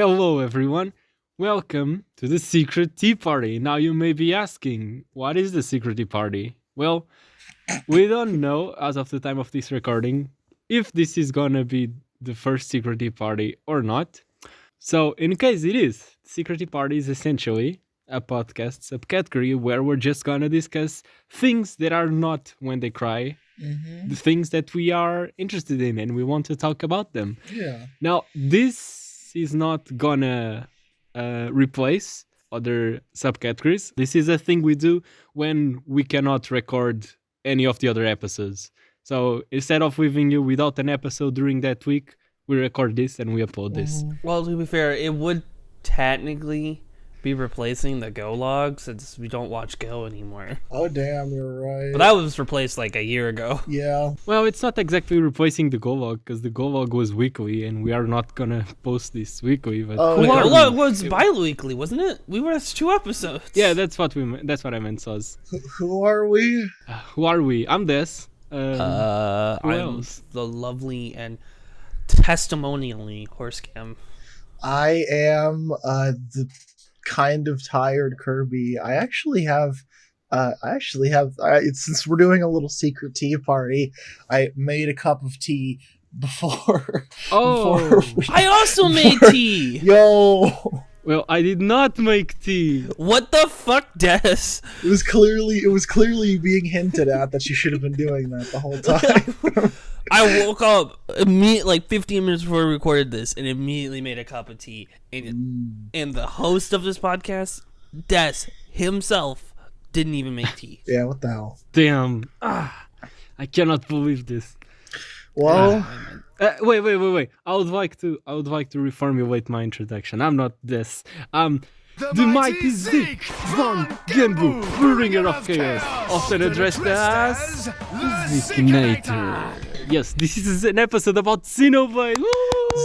Hello everyone, welcome to the Secret Tea Party. Now you may be asking, what is the Secret Tea Party? Well, we don't know as of the time of this recording if this is gonna be the first Secret Tea Party or not. So in case it is, Secret Tea Party is essentially a podcast subcategory where we're just gonna discuss things that are not when they cry, the things that we are interested in and we want to talk about them. Yeah. Now, this is not gonna replace other subcategories. This is a thing we do when we cannot record any of the other episodes. So instead of leaving you without an episode during that week, we record this and we upload this. Well, to be fair, it would technically be replacing the Go log since we don't watch Go anymore. Oh, damn, you're right. But that was replaced like a year ago. Yeah. Well, it's not exactly replacing the Go log because the Go log was weekly and we are not gonna post this weekly. But Oh, The yeah. Go log was bi-weekly, wasn't it? We were at 2 episodes. yeah, that's what I meant, Soz. Who are we? Who are we? I'm Des. Who I'm else? the lovely and testimonially Horsecam. I am the kind of tired Kirby. I actually have since we're doing a little secret tea party, I made a cup of tea before. Oh, I also made tea! Yo, well, I did not make tea. What the fuck, Des? it was clearly being hinted at that you should have been doing that the whole time. I woke up like 15 minutes before we recorded this and immediately made a cup of tea. And the host of this podcast, Des himself, didn't even make tea. Yeah, what the hell? Damn. I cannot believe this. Well, Wait. I would like to reformulate my introduction. I'm not this. The mighty Zik von Genbu, bringer of chaos, often addressed as Zikinator. Yes, this is an episode about Xenoblade.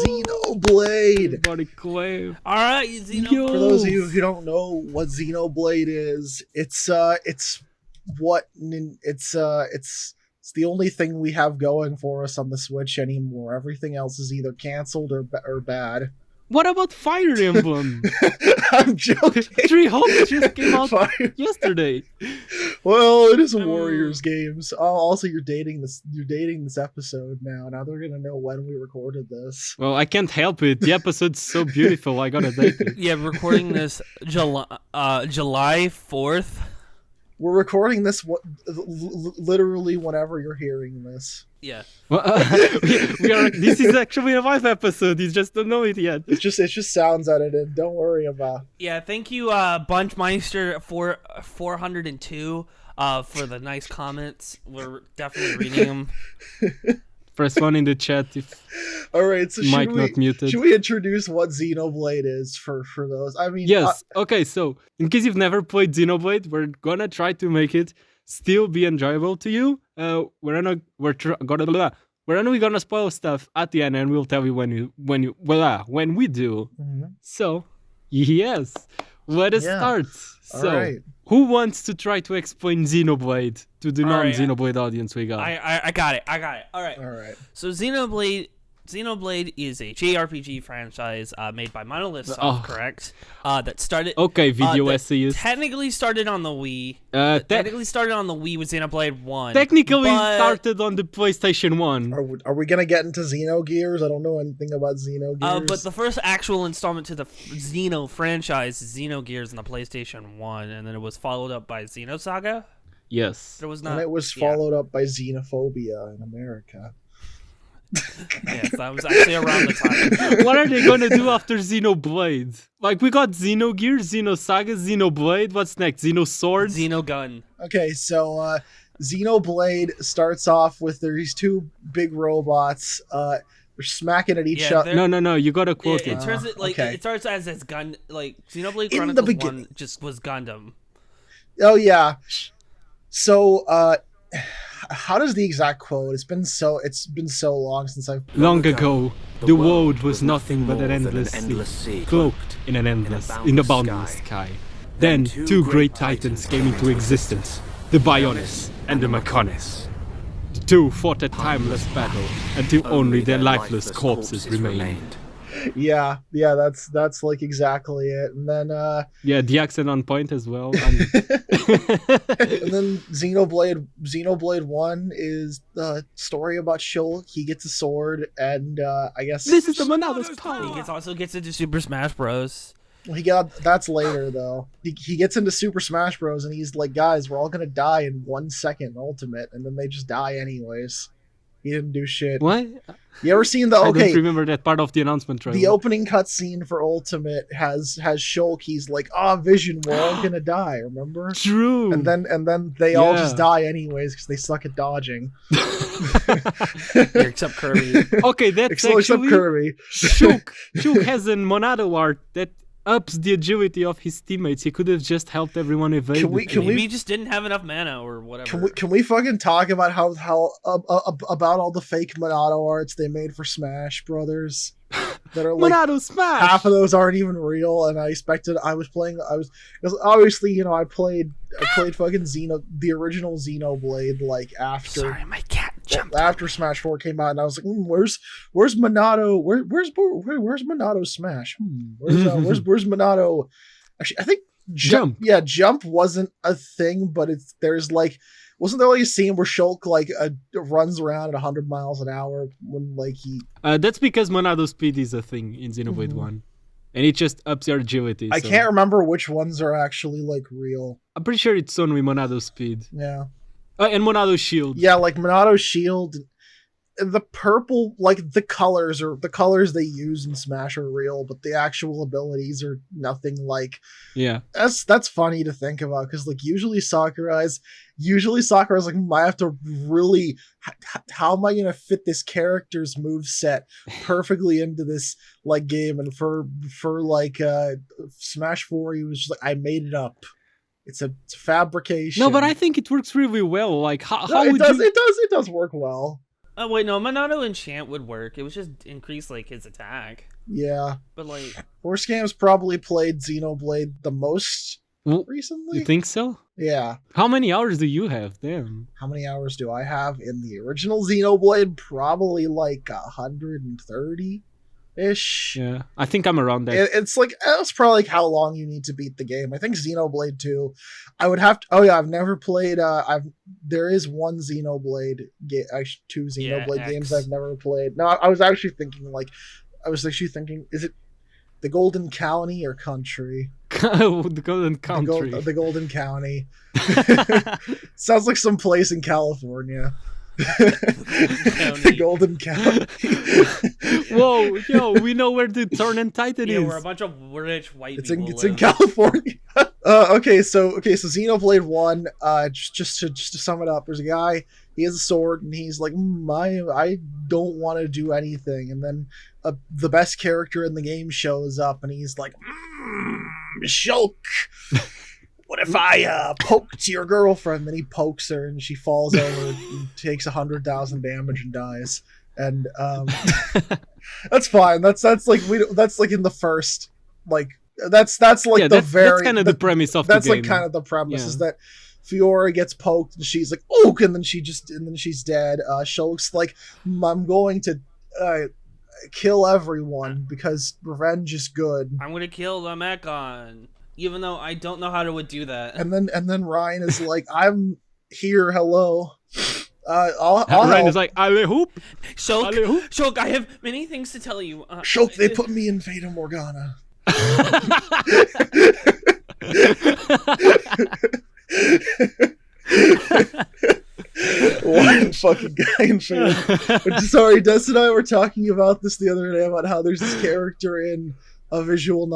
Xenoblade. Everybody claim. Alright, Xeno. Yo. For those of you who don't know what Xenoblade is, it's the only thing we have going for us on the Switch anymore. Everything else is either canceled or bad. What about Fire Emblem? I'm joking. Three Hopes just came out Fire- yesterday. Well, it is a Warriors game. So, also, you're dating this episode now. Now they're gonna know when we recorded this. Well, I can't help it. The episode's so beautiful. I gotta date it. Yeah, recording this July 4th. We're recording this literally whenever you're hearing this. Yeah. Well, we are. This is actually a live episode. You just don't know it yet. It just sounds edited. Don't worry about. Yeah, thank you, Bunchmeister 402, for the nice comments. We're definitely reading them. Press 1 in the chat if All right, so mic not muted. should we introduce what Xenoblade is for those? I mean, Yes. Okay. So, in case you've never played Xenoblade, we're gonna try to make it still be enjoyable to you. We're only gonna spoil stuff at the end, and we'll tell you when we do. Mhm. So, yes, let us Yeah. start. All So, right. who wants to try to explain Xenoblade to the All right, non-Xenoblade audience we got? I got it. All right. All right. So Xenoblade is a JRPG franchise made by Monolith Soft, correct? That started. Okay, video that essayist. Technically started on the Wii. Technically started on the Wii with Xenoblade 1. Technically but- started on the PlayStation 1. Are we gonna get into Xenogears? I don't know anything about Xenogears. But the first actual installment to the Xeno franchise is Xenogears on the PlayStation 1, and then it was followed up by Xenosaga. Yes. It was not. and it was yeah. followed up by Xenophobia in America. Yes, that was actually around the time. What are they gonna do after Xenoblade? Like, we got Xenogears, Xenosaga, Xenoblade. What's next? Xenosword? Xenogun. Okay, so Xenoblade starts off with these two big robots. They're smacking at each Yeah, other. they're- No, you gotta quote It it. turns it like okay. it starts as gun like Xenoblade In the Chronicles beginning. 1 just was Gundam. Oh yeah. So how does the exact quote? It's been so long since I've. Long ago, the world was nothing but an endless sea, cloaked in a boundless sky. Then two great titans came into existence, the Bionis and the Mechonis. The two fought a timeless battle until only their lifeless corpses remained. Yeah, that's like exactly it. And then Yeah, the accent on point as well. and then Xenoblade 1 is the story about Shulk. He gets a sword, and I guess This is the Monado's power. He also gets into Super Smash Bros. that's later though. He gets into Super Smash Bros. And he's like, guys, we're all gonna die in 1 second Ultimate, and then they just die anyways. He didn't do shit. What? You ever seen the I don't remember that part of the announcement trailer. The opening cutscene for Ultimate has Shulk. He's like, Vision, we're all gonna die, remember? True. And then they all just die anyways because they suck at dodging. Except Kirby. Okay, that's Except Kirby. Shulk has a Monado art that ups the agility of his teammates. He could have just helped everyone evade. Maybe he just didn't have enough mana or whatever. Can we fucking talk about how about all the fake Monado arts they made for Smash Brothers? That are like Monado Smash. Half of those aren't even real, and I expected. Because obviously, I played fucking the original Xenoblade like after. Sorry, my cat jumped. After Smash 4 came out, and I was like, where's Monado? Where's Monado Smash? Where's Monado? Actually, I think Jump. Yeah, Jump wasn't a thing, but there's like. Wasn't there like a scene where Shulk like runs around at 100 miles an hour when like he? That's because Monado speed is a thing in Xenoblade 1, and it just ups your agility. I can't remember which ones are actually like real. I'm pretty sure it's only Monado speed. Yeah. And Monado shield. Yeah, like Monado shield. The purple, like the colors they use in Smash are real, but the actual abilities are nothing like. Yeah, that's funny to think about because like usually Sakura's like I have to really how am I gonna fit this character's moveset perfectly into this like game, and for like Smash 4 he was just like I made it up. It's a fabrication. No, but I think it works really well. Like how it does work well. Oh wait, no, Monado Enchant would work. It was just increase like his attack. Yeah, but like Horse Games probably played Xenoblade the most recently. You think so? Yeah. How many hours do you have? Damn. How many hours do I have in the original Xenoblade? Probably like 130 ish. Yeah, I think I'm around that. It's like that's probably like how long you need to beat the game. I think Xenoblade 2. I would have to. Oh yeah, I've never played. There is one Xenoblade game. Actually, 2 Xenoblade games I've never played. No, I was actually thinking is it the Golden County or Country? The Golden Country. The Golden County. Sounds like some place in California. The Golden County. Whoa, yo, we know where the Turn and Titan is. Yeah, we're a bunch of rich white people. It's in California. Okay, so Xenoblade 1. Just to sum it up, there's a guy. He has a sword, and he's like, I don't want to do anything. And then the best character in the game shows up, and he's like, Shulk. What if I poked your girlfriend? Then he pokes her, and she falls over, and takes 100,000 damage and dies. And that's fine. That's like in the first like that's like that's kind of the premise of the game. That's like kind of the premise is that Fiora gets poked, and she's like, "Oh!" and then she's dead. Shulk's like, "I'm going to kill everyone because revenge is good. I'm gonna kill the Mechon." Even though I don't know how to do that. And then Ryan is like, I'm here, hello. Ryan is like, Alehoop. Shulk, I have many things to tell you. Shulk, they put me in Fata Morgana. One fucking guy in Fata. Sorry, Des and I were talking about this the other day, about how there's this character in a visual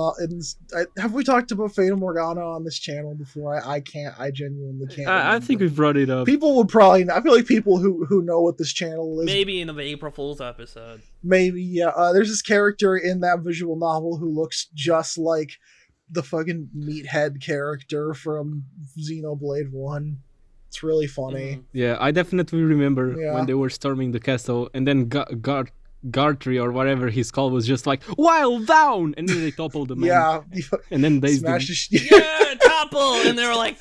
have we talked about Fata Morgana on this channel before? I genuinely can't. I think we've brought it up. People would probably. I feel like people who know what this channel is. Maybe in the April Fool's episode. Maybe, yeah. There's this character in that visual novel who looks just like the fucking meathead character from Xenoblade 1. It's really funny. Mm-hmm. Yeah, I definitely remember when they were storming the castle, and then Gartry or whatever his call was just like, "Wild down!" And then they toppled the man. Yeah. And then they smashed yeah, topple! And they were like,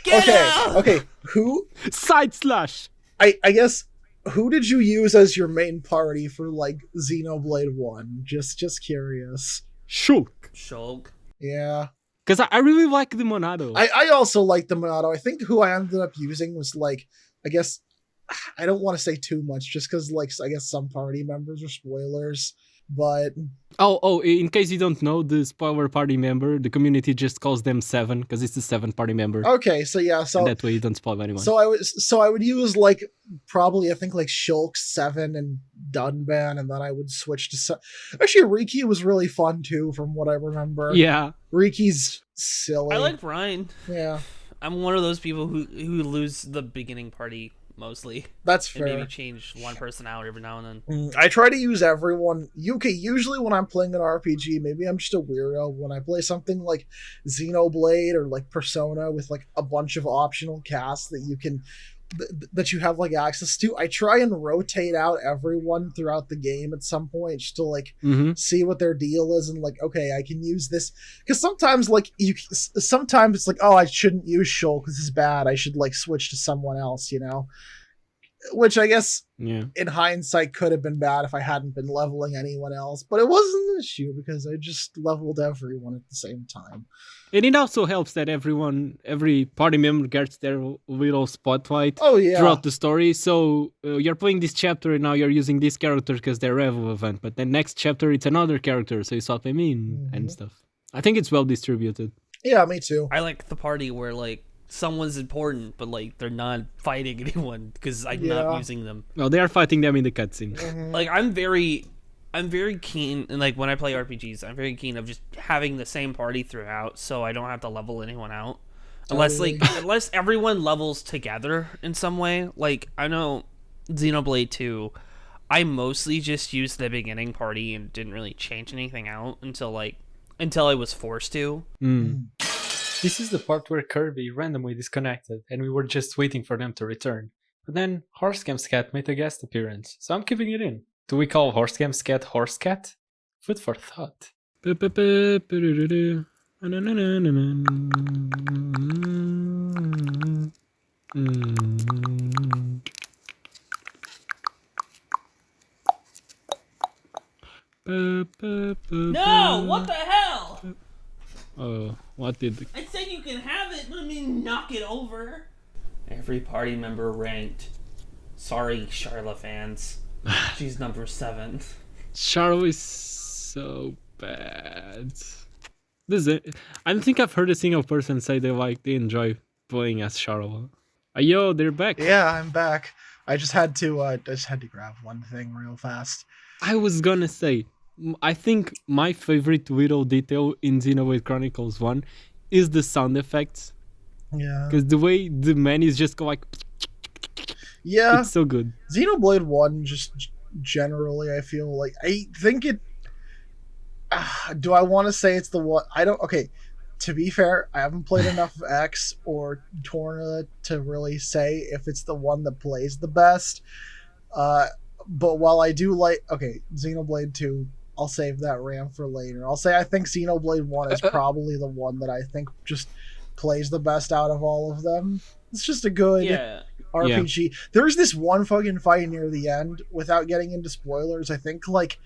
get out! Okay, who? Side slash! I guess who did you use as your main party for like Xenoblade 1? Just curious. Shulk. Yeah. Because I really like the Monado. I also like the Monado. I think who I ended up using was like, I guess, I don't want to say too much just because like I guess some party members are spoilers, but Oh, in case you don't know, the spoiler party member, the community just calls them 7 because it's the 7th party member. okay, so yeah, so And that way you don't spoil anyone. so I would use like probably I think like Shulk 7 and Dunban, and then I would switch to actually Riki was really fun too from what I remember. yeah. Riki's silly. I like Ryan. Yeah, I'm one of those people who lose the beginning party mostly. that's And fair. maybe change one person out every now and then. I try to use everyone. Okay, usually when I'm playing an RPG, maybe I'm just a weirdo. When I play something like Xenoblade or like Persona with like a bunch of optional casts that you can that you have like access to, I try and rotate out everyone throughout the game at some point just to like see what their deal is and like, okay, I can use this because sometimes like sometimes it's like, oh, I shouldn't use Shulk, this is bad, I should like switch to someone else, you know, which I guess in hindsight could have been bad if I hadn't been leveling anyone else, but it wasn't an issue because I just leveled everyone at the same time. And it also helps that every party member gets their little spotlight throughout the story. So you're playing this chapter and now you're using this character because they're relevant. But then next chapter, it's another character. So you swap them in and stuff. I think it's well distributed. Yeah, me too. I like the party where like someone's important, but like they're not fighting anyone because I'm not using them. Well, they are fighting them in the cutscene. Like I'm very keen, and like when I play RPGs, I'm very keen of just having the same party throughout, so I don't have to level anyone out, unless everyone levels together in some way. Like I know Xenoblade 2, I mostly just used the beginning party and didn't really change anything out until I was forced to. This is the part where Kirby randomly disconnected, and we were just waiting for them to return. But then Horsecamp's cat made a guest appearance, so I'm keeping it in. Do we call Horsecamp's cat Horse Cat? Food for thought. No, what the hell? Oh, what did... I said you can have it, but I mean knock it over. Every party member ranked. Sorry, Charla fans. She's number 7. Charo is so bad. I don't think I've heard a single person say they enjoy playing as Charo. Yo, they're back. Yeah, I'm back. I just had to grab one thing real fast. I was gonna say, I think my favorite little detail in Xenoblade Chronicles 1 is the sound effects. Yeah. Because the way the menus just go like... Yeah. It's so good. Xenoblade 1 just generally, I feel like... I think it... do I want to say it's the one... I don't... Okay, to be fair, I haven't played enough of X or Torna to really say if it's the one that plays the best. But while I do like... Okay, Xenoblade 2... I'll save that rant for later. I'll say I think Xenoblade 1 is probably the one that I think just plays the best out of all of them. It's just a good RPG. There's this one fucking fight near the end, without getting into spoilers, I think like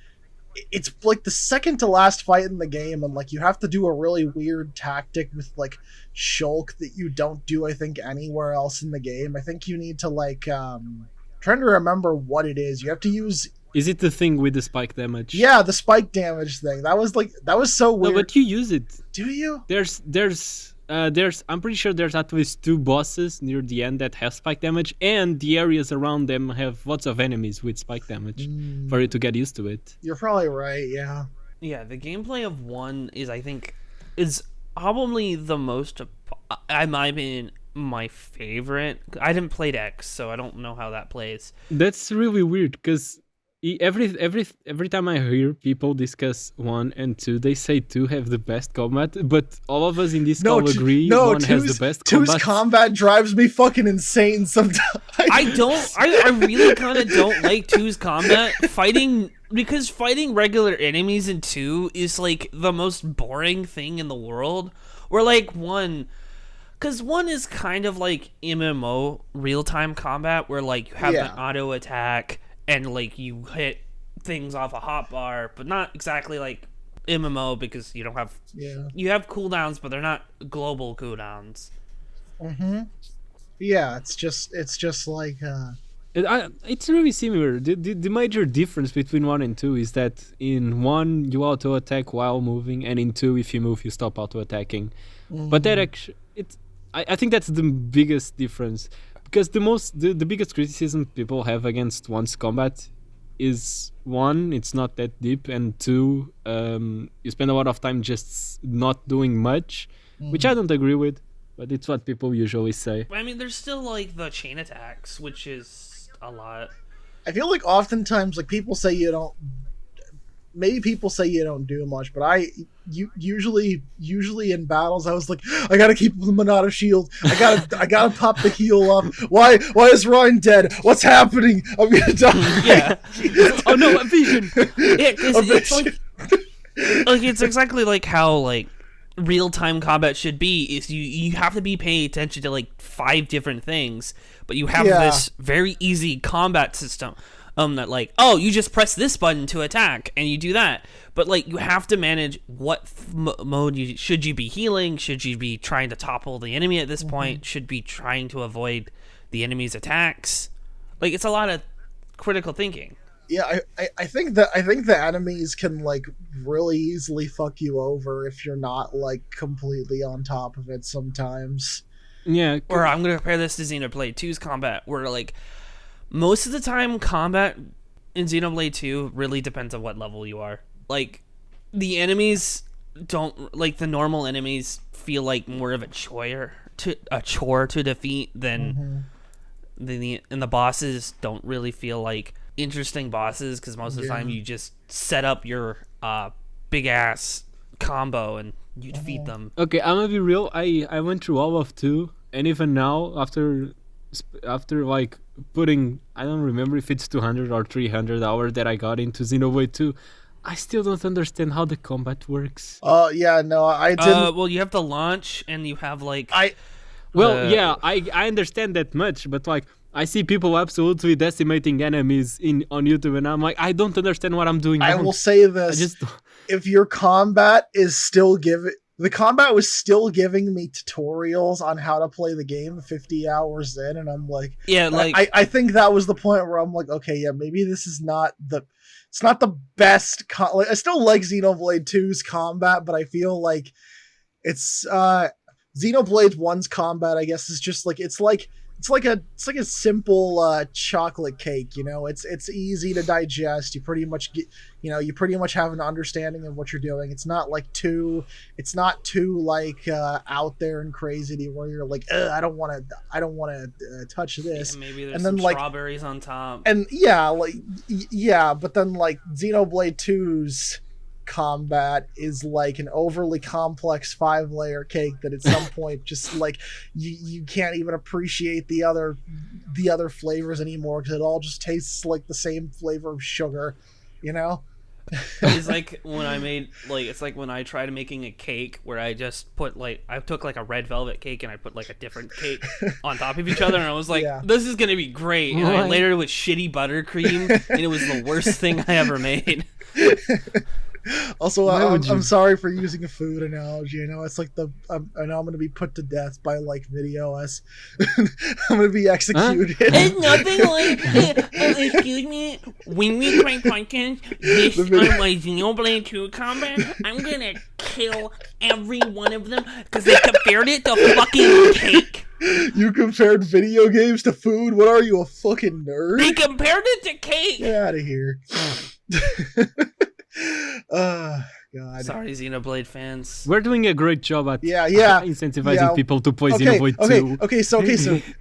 it's like the second to last fight in the game, and like you have to do a really weird tactic with like Shulk that you don't do I think anywhere else in the game. I think you need to like trying to remember what it is. You have to use... Is it the thing with the spike damage? Yeah, the spike damage thing. That was so weird. No, but you use it. Do you? There's I'm pretty sure there's at least 2 bosses near the end that have spike damage, and the areas around them have lots of enemies with spike damage for you to get used to it. You're probably right, yeah. Yeah, the gameplay of 1 is probably the most, in my opinion, my favorite. I didn't play X, so I don't know how that plays. That's really weird because every time I hear people discuss 1 and 2, they say 2 have the best combat, but all of us in this call agree 1 has the best combat. 2's combat drives me fucking insane sometimes. I really kind of don't like 2's combat. Because fighting regular enemies in 2 is like the most boring thing in the world. Where like 1, Because one is kind of like MMO real-time combat, where like you have an auto attack and like you hit things off a hotbar, but not exactly like MMO because you don't have you have cooldowns, but they're not global cooldowns. Yeah, it's just like It's really similar. The major difference between 1 and 2 is that in 1 you auto attack while moving, and in 2 if you move you stop auto attacking. But that actually, I think that's the biggest difference, because the biggest criticism people have against 1's combat is 1, it's not that deep, and 2, you spend a lot of time just not doing much, which I don't agree with, but it's what people usually say. I mean, there's still like the chain attacks, which is a lot. I feel like oftentimes like people say you don't. Maybe people say you don't do much, but usually in battles I was like, I gotta keep them out of shield. I gotta pop the heal up. Why is Ryan dead? What's happening? I'm gonna die. Yeah. Oh no, a vision. Yeah, it's like it's exactly like how like real-time combat should be. Is you have to be paying attention to like 5 different things, but you have this very easy combat system. That like, oh, you just press this button to attack, and you do that. But like, you have to manage what mode should you be healing? Should you be trying to topple the enemy at this point? Should be trying to avoid the enemy's attacks? Like, it's a lot of critical thinking. Yeah, I think the enemies can like really easily fuck you over if you're not like completely on top of it sometimes. Yeah. Or I'm gonna compare this to Xenoblade 2's combat, where like most of the time combat in Xenoblade 2 really depends on what level you are. Like, the enemies don't, like, the normal enemies feel like more of a chore to defeat than and the bosses don't really feel like interesting bosses, because most of the time you just set up your big ass combo and you defeat them. Okay, I'm gonna be real. I went through all of 2, and even now after like putting, I don't remember if it's 200 or 300 hours that I got into Xenoblade 2, I still don't understand how the combat works. Yeah, no, I didn't. Well, you have the launch, and you have like I understand that much, but like I see people absolutely decimating enemies on YouTube, and I'm like, I don't understand what I'm doing. I will say this: if your combat is still the combat was still giving me tutorials on how to play the game 50 hours in, and I'm like, I think that was the point where I'm like, okay, yeah, maybe this is not it's not the best. I still like Xenoblade 2's combat, but I feel like it's Xenoblade 1's combat, I guess, is just like it's like a simple chocolate cake, you know. It's easy to digest. You pretty much have an understanding of what you're doing. It's not too like out there and crazy to where you're like, I don't want to touch this. Yeah, maybe there's and then some like strawberries on top. And but then like Xenoblade 2's combat is like an overly complex 5-layer cake that at some point just like you can't even appreciate the other flavors anymore, because it all just tastes like the same flavor of sugar, you know. It's like when I made it's like when I tried making a cake where I just put I took like a red velvet cake and I put like a different cake on top of each other, and I was like, this is gonna be great, and I layered it with shitty buttercream, and it was the worst thing I ever made. Also, I'm sorry for using a food analogy. I know it's like I know I'm going to be put to death by like VideoS. I'm going to be executed. It's nothing like. Excuse me. When we play podcast, this on my Xenoblade 2 combat, I'm going to kill every one of them because they compared it to fucking cake. You compared video games to food? What are you, a fucking nerd? They compared it to cake. Get out of here. God. Sorry, Xenoblade fans. We're doing a great job at incentivizing people to play Xenoblade 2. Okay, so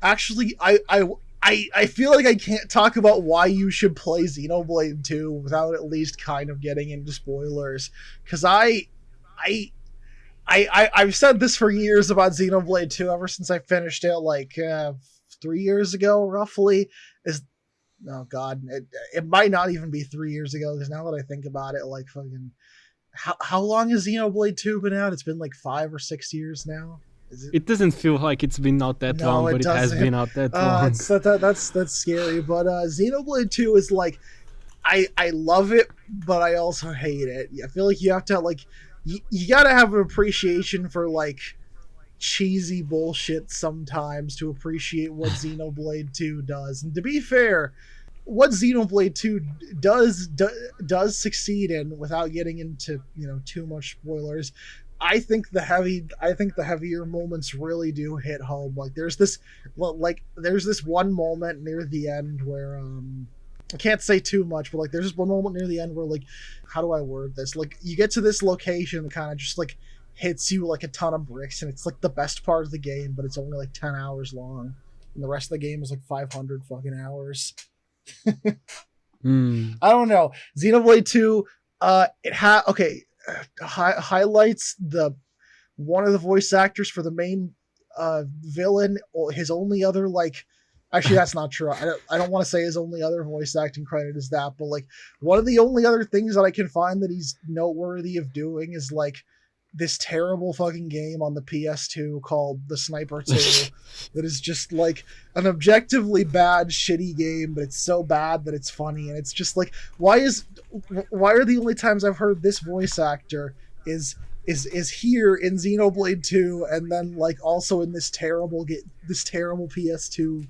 actually, I feel like I can't talk about why you should play Xenoblade 2 without at least kind of getting into spoilers, because I've said this for years about Xenoblade 2 ever since I finished it 3 years ago, roughly. Oh God, it might not even be 3 years ago, because now that I think about it, how long has Xenoblade 2 been out? It's been like 5 or 6 years now. Is it? It doesn't feel like it's been out that No, long, it but it has doesn't. been out that long. That's scary. But Xenoblade 2 is like, I love it, but I also hate it. I feel like you have to like, you gotta have an appreciation for like cheesy bullshit sometimes to appreciate what Xenoblade 2 does. And to be fair, what Xenoblade 2 does succeed in, without getting into too much spoilers, I think the heavier moments really do hit home. Like there's this one moment near the end where I can't say too much, but like there's this one moment near the end where, like, how do I word this? Like you get to this location that kind of just like hits you like a ton of bricks, and it's like the best part of the game, but it's only like 10 hours long, and the rest of the game is like 500 fucking hours. I don't know. Xenoblade 2, highlights the one of the voice actors for the main villain, or his only other like. Actually, that's not true. I don't want to say his only other voice acting credit is that, but like one of the only other things that I can find that he's noteworthy of doing is like this terrible fucking game on the PS2 called The Sniper 2 that is just like an objectively bad, shitty game, but it's so bad that it's funny. And it's just like, why are the only times I've heard this voice actor is here in Xenoblade 2, and then like also in this terrible PS2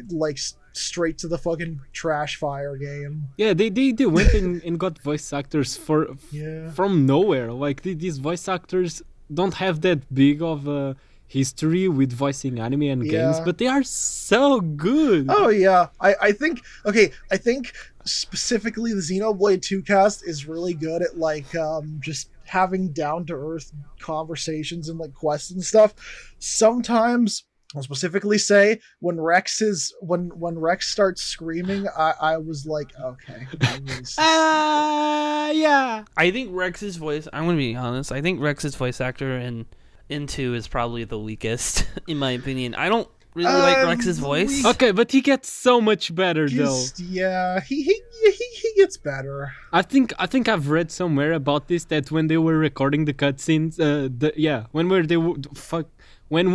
like straight to the fucking trash fire game. Yeah, they went and got voice actors from nowhere. Like these voice actors don't have that big of a history with voicing anime and games, but they are so good. Oh yeah, I think specifically the Xenoblade 2 cast is really good at like just having down to earth conversations and like quests and stuff. Sometimes I'll specifically say when Rex starts screaming, I was like, okay. Yeah. I think Rex's voice, I'm going to be honest, I think Rex's voice actor in 2 is probably the weakest, in my opinion. I don't really like Rex's voice. Okay, but he gets so much better though. Yeah, he gets better. I think I've read somewhere about this, that when they were recording the cutscenes, when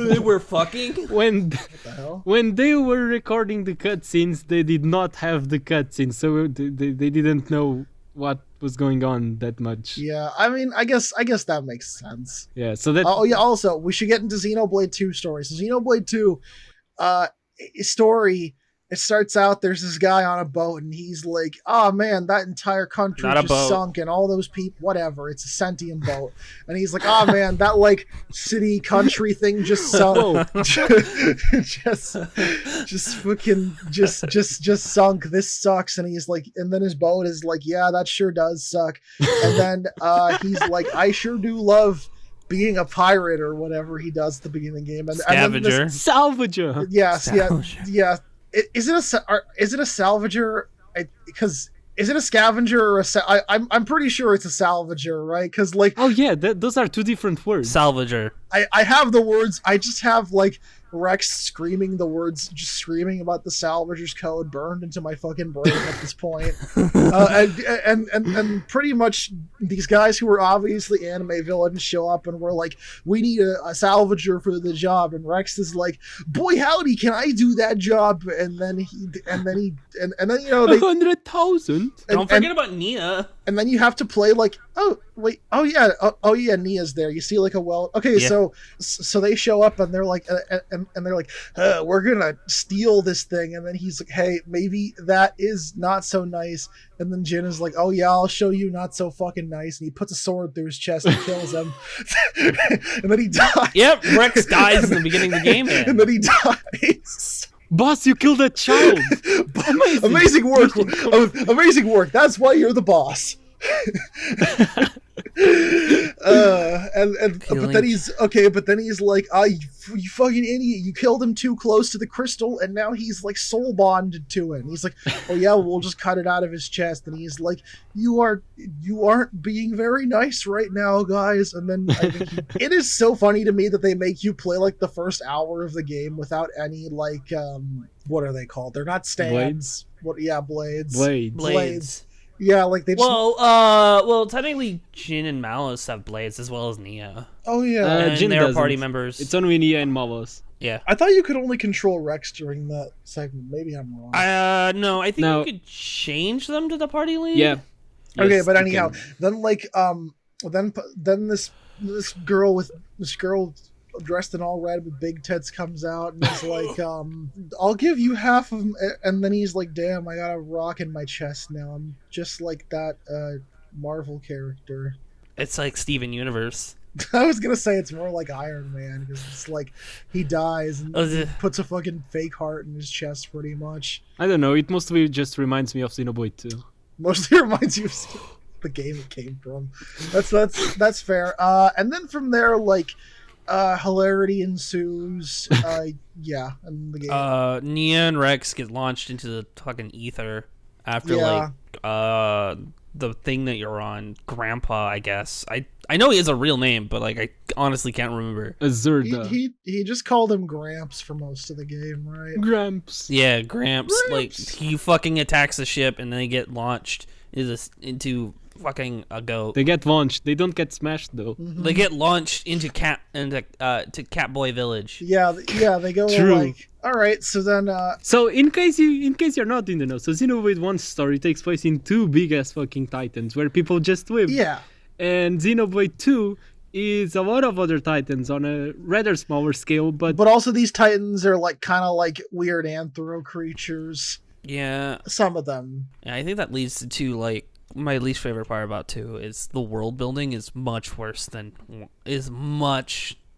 They were fucking? when What the hell? when they were recording the cutscenes, they did not have the cutscenes, so they didn't know what was going on that much. Yeah, I mean, I guess that makes sense. Yeah, so that. Oh yeah, also we should get into Xenoblade 2 story. So Xenoblade 2 story, it starts out, there's this guy on a boat, and he's like, oh man, that entire country Not a just boat. sunk, and all those people, whatever, it's a sentient boat. And he's like, oh man, that like city country thing just sunk. just sunk. This sucks. And he's like, and then his boat is like, yeah, that sure does suck. And then he's like, I sure do love being a pirate, or whatever he does at the beginning of the game. And then Scavenger. Salvager. Yes, Salvager. yeah. Is it a salvager? Because is it a scavenger or I'm pretty sure it's a salvager, right? Because like, Oh yeah, those are two different words. Salvager. I have the words. I just have like Rex screaming the words, just screaming about the salvager's code burned into my fucking brain at this point. And pretty much these guys who were obviously anime villains show up and we're like, we need a salvager for the job. And Rex is like, boy howdy, can I do that job? And then they 100,000. Don't forget about Nia. and then you have to play like, oh yeah, Nia's there. You see like okay, Yeah. so they show up and they're like, and they're like, we're gonna steal this thing. And then he's like, hey, maybe that is not so nice. And then Jin is like, oh yeah, I'll show you not so fucking nice. And he puts a sword through his chest and kills him. And then he dies. Yep, Rex dies in the beginning of the game, man. And then he dies. Boss, you killed a child. Amazing work. Amazing work. That's why you're the boss. But then he's like, you fucking idiot, you killed him too close to the crystal, and now he's like soul bonded to it. And he's like, oh yeah, we'll just cut it out of his chest. And he's like, you aren't being very nice right now, guys. And then I think it is so funny to me that they make you play like the first hour of the game without any like what are they called? They're not stands. Blades? What? Yeah, blades. Blades. Blades. Yeah, like they just. Well, technically, Jin and Malice have blades as well as Nia, Oh yeah. and Jin they're doesn't. party members. It's only Nia and Malos. Yeah. I thought you could only control Rex during that segment. Maybe I'm wrong. No, I think No. you could change them to the party lead. Yeah. Okay, Yes, but you anyhow, can. then like then this girl dressed in all red with big tits comes out and is like, I'll give you half of, and then he's like, damn, I got a rock in my chest now. I'm just like that Marvel character. It's like Steven Universe. I was gonna say it's more like Iron Man because it's like he dies and puts a fucking fake heart in his chest, pretty much. I don't know. It mostly just reminds me of Xenoblade 2. Mostly reminds you of the game it came from. That's fair. And then from there, like, hilarity ensues. Yeah, and the game. Nia and Rex get launched into the fucking ether after Yeah. the thing that you're on, Grandpa, I guess. I know he has a real name, but like I honestly can't remember. Azurda. He just called him Gramps for most of the game, right? Gramps. Yeah, Gramps. Like Gramps. he fucking attacks the ship and then they get launched into fucking a goat. They get launched. They don't get smashed though. They get launched into to Catboy Village. Yeah, they go True. like, all right, so then So in case you're not in the know, so Xenoblade 1's story takes place in two big ass fucking titans where people just live. yeah. And Xenoblade 2 is a lot of other titans on a rather smaller scale, but But also these titans are like kind of like weird anthro creatures. Yeah, Some of them. and I think that leads to like my least favorite part about 2 is the world building is much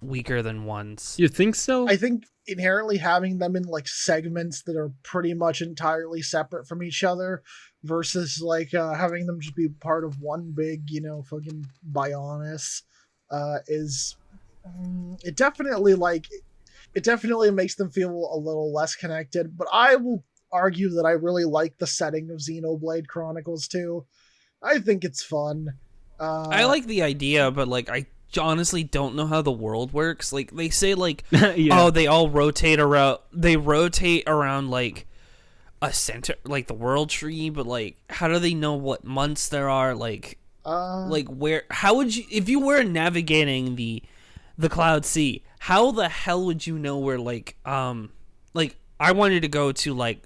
weaker than 1's. you think so? I think inherently having them in like segments that are pretty much entirely separate from each other versus like having them just be part of one big, fucking Bionis is it definitely makes them feel a little less connected, but I will argue that I really like the setting of Xenoblade Chronicles 2. I think it's fun. I like the idea, but like I honestly don't know how the world works. Like they say like Yeah. oh, they all rotate around. They rotate around like a center, like the world tree. But like, how do they know what months there are? Like where? How would you, if you were navigating the Cloud Sea? How the hell would you know where? Like I wanted to go to like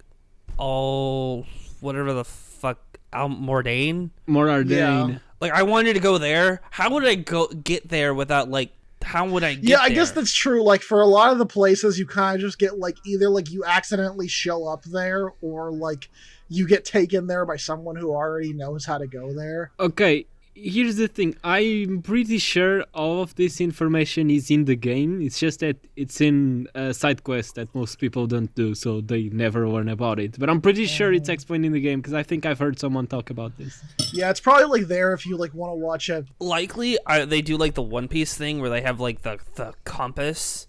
whatever the fuck Mordain. Morardain. Like I wanted to go there. How would I get there without like? How would I get Yeah, I there? guess that's true. Like for a lot of the places, you kind of just get like either like you accidentally show up there, or like you get taken there by someone who already knows how to go there. Okay, here's the thing. I'm pretty sure all of this information is in the game. It's just that it's in a side quest that most people don't do, so they never learn about it. But I'm pretty sure it's explained in the game because I think I've heard someone talk about this. Yeah, it's probably like there if you like want to watch it. Likely they do like the One Piece thing where they have like the compass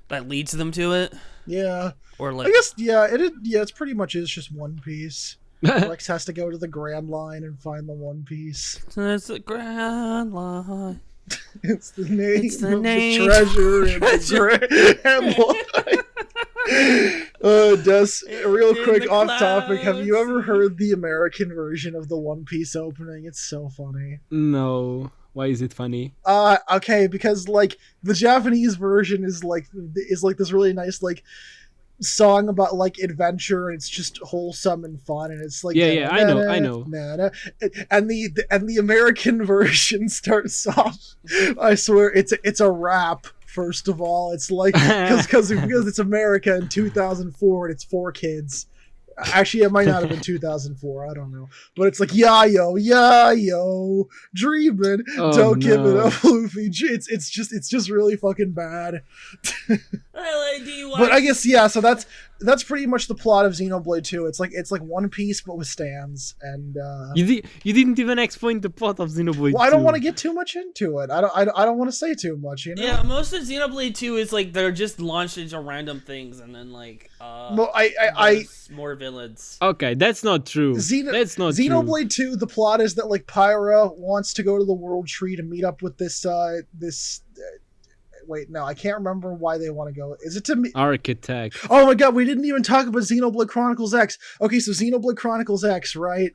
that leads them to it, Yeah, or like I guess it's pretty much is just One Piece. Rex has to go to the Grand Line and find the One Piece. it's the Grand Line. It's the name It's the of name. the treasure and the Grand Line. Des, real in quick the off topic, have you clouds. ever heard the American version of the One Piece opening? It's so funny. No. Why is it funny? Okay, because like the Japanese version is like this really nice like song about like adventure, and it's just wholesome and fun, and it's like Yeah, I know. and the American version starts off, I swear it's a rap. First of all, it's like because it's America in 2004 and it's 4 kids. Actually, it might not have been 2004. I don't know, but it's like yeah yo, dreaming, Oh, don't give it no. up, Luffy. It's just really fucking bad. But I guess yeah. So that's pretty much the plot of Xenoblade 2. It's like One Piece but with stands, and You didn't even explain the plot of Xenoblade well, I don't 2. want to get too much into it. I don't want to say too much. You know. Yeah, most of Xenoblade 2 is like they're just launched into random things and then like Well, there's more villains. Okay, that's not true. That's not true. Xenoblade 2, the plot is that like Pyra wants to go to the World Tree to meet up with this wait, no, I can't remember why they want to go. Is it to me? Architect. Oh my god, we didn't even talk about Xenoblade Chronicles X. Okay, so Xenoblade Chronicles X, right?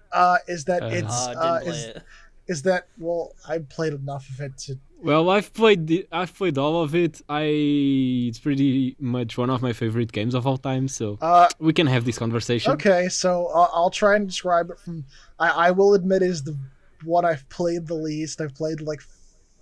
Is that it's didn't play it. is that well, I played enough of it to. Well, I've played all of it. It's pretty much one of my favorite games of all time. So we can have this conversation. Okay, so I'll try and describe it from. I will admit is the one I've played the least. I've played like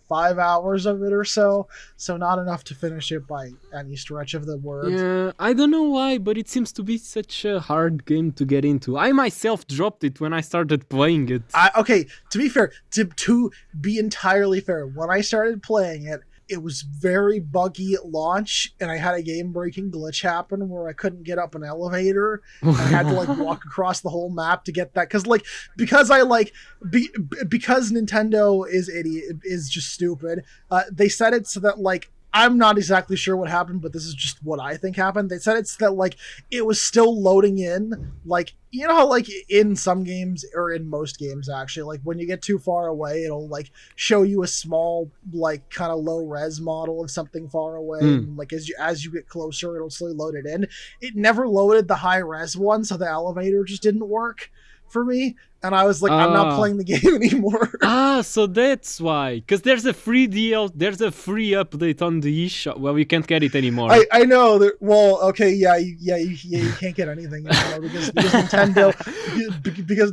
5 hours of it or so not enough to finish it by any stretch of the word. Yeah, I don't know why, but it seems to be such a hard game to get into. I myself dropped it when I started playing it. Okay, to be fair, to be entirely fair, when I started playing it, it was very buggy at launch, and I had a game-breaking glitch happen where I couldn't get up an elevator. I had to like walk across the whole map to get that, because Nintendo is just stupid. They set it so that like I'm not exactly sure what happened, but this is just what I think happened. They said it's that like it was still loading in, like you know how like in some games or in most games actually, like when you get too far away, it'll like show you a small like kind of low res model of something far away. And, like as you get closer, it'll slowly load it in. It never loaded the high res one, so the elevator just didn't work for me. And I was like, I'm not playing the game anymore. So that's why. Because there's a free update on the eShop. Well, you can't get it anymore. I know that. Well, okay, you can't get anything anymore because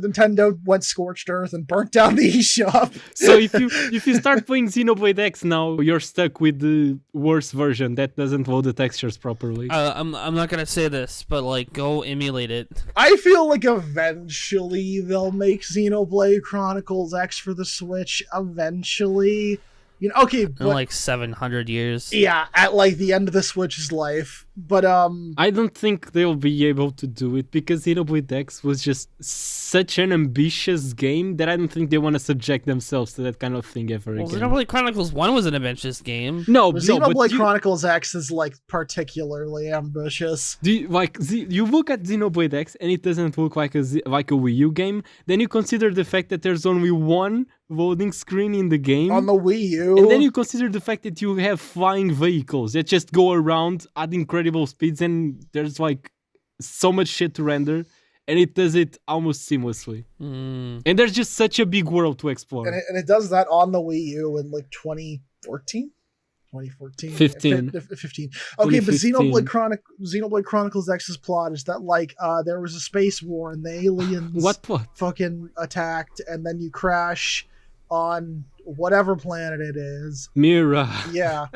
Nintendo went scorched earth and burnt down the eShop. So if you start playing Xenoblade X now, you're stuck with the worst version that doesn't load the textures properly. I'm not gonna say this, but like go emulate it. I feel like eventually they'll make Xenoblade Chronicles X for the Switch. Eventually, you know. Okay, but in like 700 years. Yeah, at like the end of the Switch's life. But I don't think they'll be able to do it because Xenoblade X was just such an ambitious game that I don't think they want to subject themselves to that kind of thing ever again. Xenoblade Chronicles 1 was an ambitious game. Xenoblade Chronicles X is like particularly ambitious. You look at Xenoblade X and it doesn't look like a Wii U game. Then you consider the fact that there's only one loading screen in the game on the Wii U, and then you consider the fact that you have flying vehicles that just go around at incredible speeds, and there's like so much shit to render, and it does it almost seamlessly. And there's just such a big world to explore. And it does that on the Wii U in like 2014. 15. Okay, but Xenoblade Chronicles X's plot is that like there was a space war and the aliens fucking attacked, and then you crash on whatever planet it is. Mira. Yeah.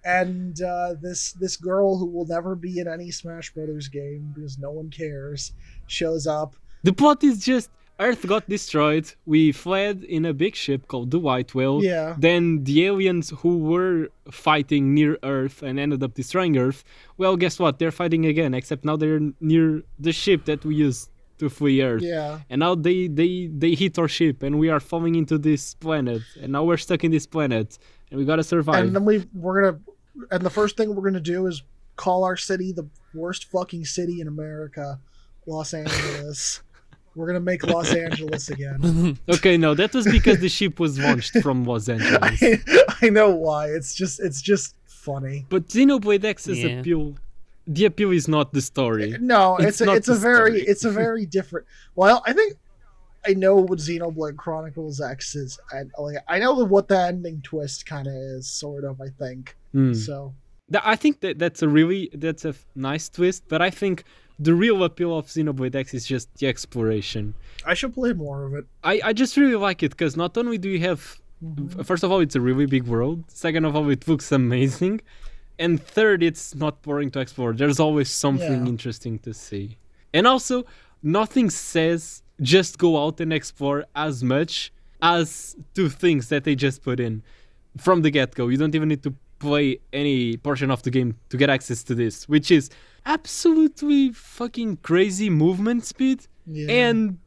And this girl who will never be in any Smash Brothers game because no one cares shows up. The plot is just Earth got destroyed. We fled in a big ship called the White Whale. Yeah. Then the aliens who were fighting near Earth and ended up destroying Earth, well, guess what? They're fighting again, except now they're near the ship that we used to flee Earth. Yeah. And now they hit our ship and we are falling into this planet. And now we're stuck in this planet and we gotta survive. And then and the first thing we're gonna do is call our city the worst fucking city in America, Los Angeles. We're gonna make Los Angeles again. Okay, no, that was because the ship was launched from Los Angeles. I know why. It's just funny. But Xenoblade X's appeal, the appeal is not the story. No, it's a very different. Well, I think I know what Xenoblade Chronicles X is. I know what the ending twist kind of is, sort of. I think so. I think that's a nice twist, but I think the real appeal of Xenoblade X is just the exploration. I should play more of it. I just really like it because not only do you have, first of all, it's a really big world. Second of all, it looks amazing. And third, it's not boring to explore. There's always something interesting to see. And also, nothing says just go out and explore as much as two things that they just put in from the get-go. You don't even need to play any portion of the game to get access to this, which is absolutely fucking crazy movement speed and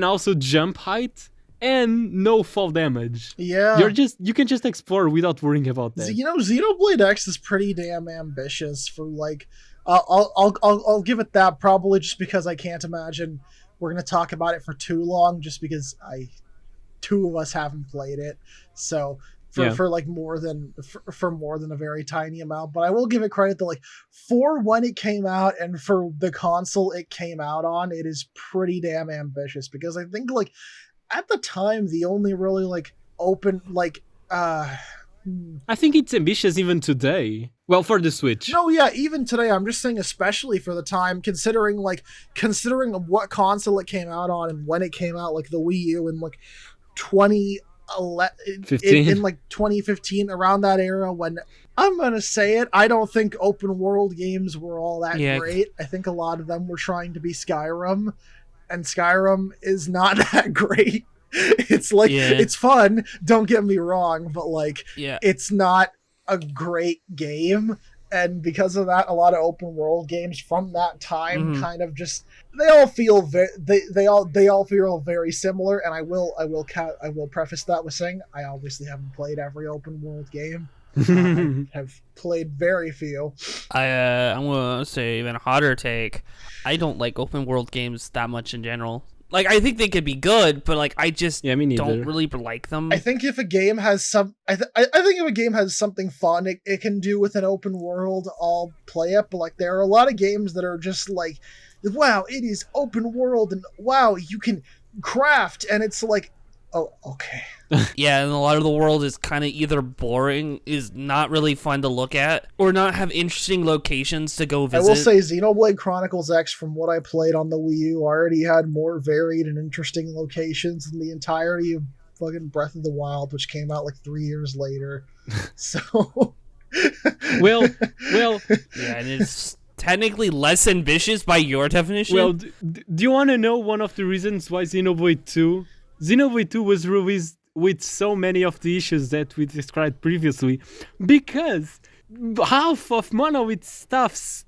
also jump height and no fall damage. Yeah, you can just explore without worrying about that. You know, Xenoblade X is pretty damn ambitious for like. I'll give it that, probably just because I can't imagine we're gonna talk about it for too long, just because two of us haven't played it. So Yeah. for like more than for more than a very tiny amount. But I will give it credit that like for when it came out and for the console it came out on, it is pretty damn ambitious, because I think like at the time the only really like open like I think it's ambitious even today. Well, for the Switch. no, yeah, even today, I'm just saying, especially for the time, considering what console it came out on and when it came out, like the Wii U in like 2011, 15. in like 2015, around that era, when I'm gonna say it, I don't think open world games were all that Yeah. great. I think a lot of them were trying to be Skyrim, and Skyrim is not that great. It's like Yeah. it's fun, don't get me wrong, but like Yeah. it's not a great game, and because of that, a lot of open world games from that time Mhm. kind of just they all feel they all feel very similar. And I will preface that with saying I obviously haven't played every open world game. I have played very few. I'm gonna say even a hotter take. I don't like open world games that much in general. Like, I think they could be good, but like I just Yeah, me neither. don't really like them. I think if a game has I think if a game has something fun it can do with an open world, I'll play it. But like there are a lot of games that are just like, wow, it is open world, and wow, you can craft, and it's like, oh, okay. Yeah, and a lot of the world is kind of either boring, is not really fun to look at, or not have interesting locations to go visit. I will say Xenoblade Chronicles X, from what I played on the Wii U, already had more varied and interesting locations than the entirety of fucking Breath of the Wild, which came out like 3 years later. So, well, yeah, and it's technically less ambitious by your definition. well. Do you want to know one of the reasons why Xenoblade 2? Xenoblade 2 was released with so many of the issues that we described previously, because half of Monolith Soft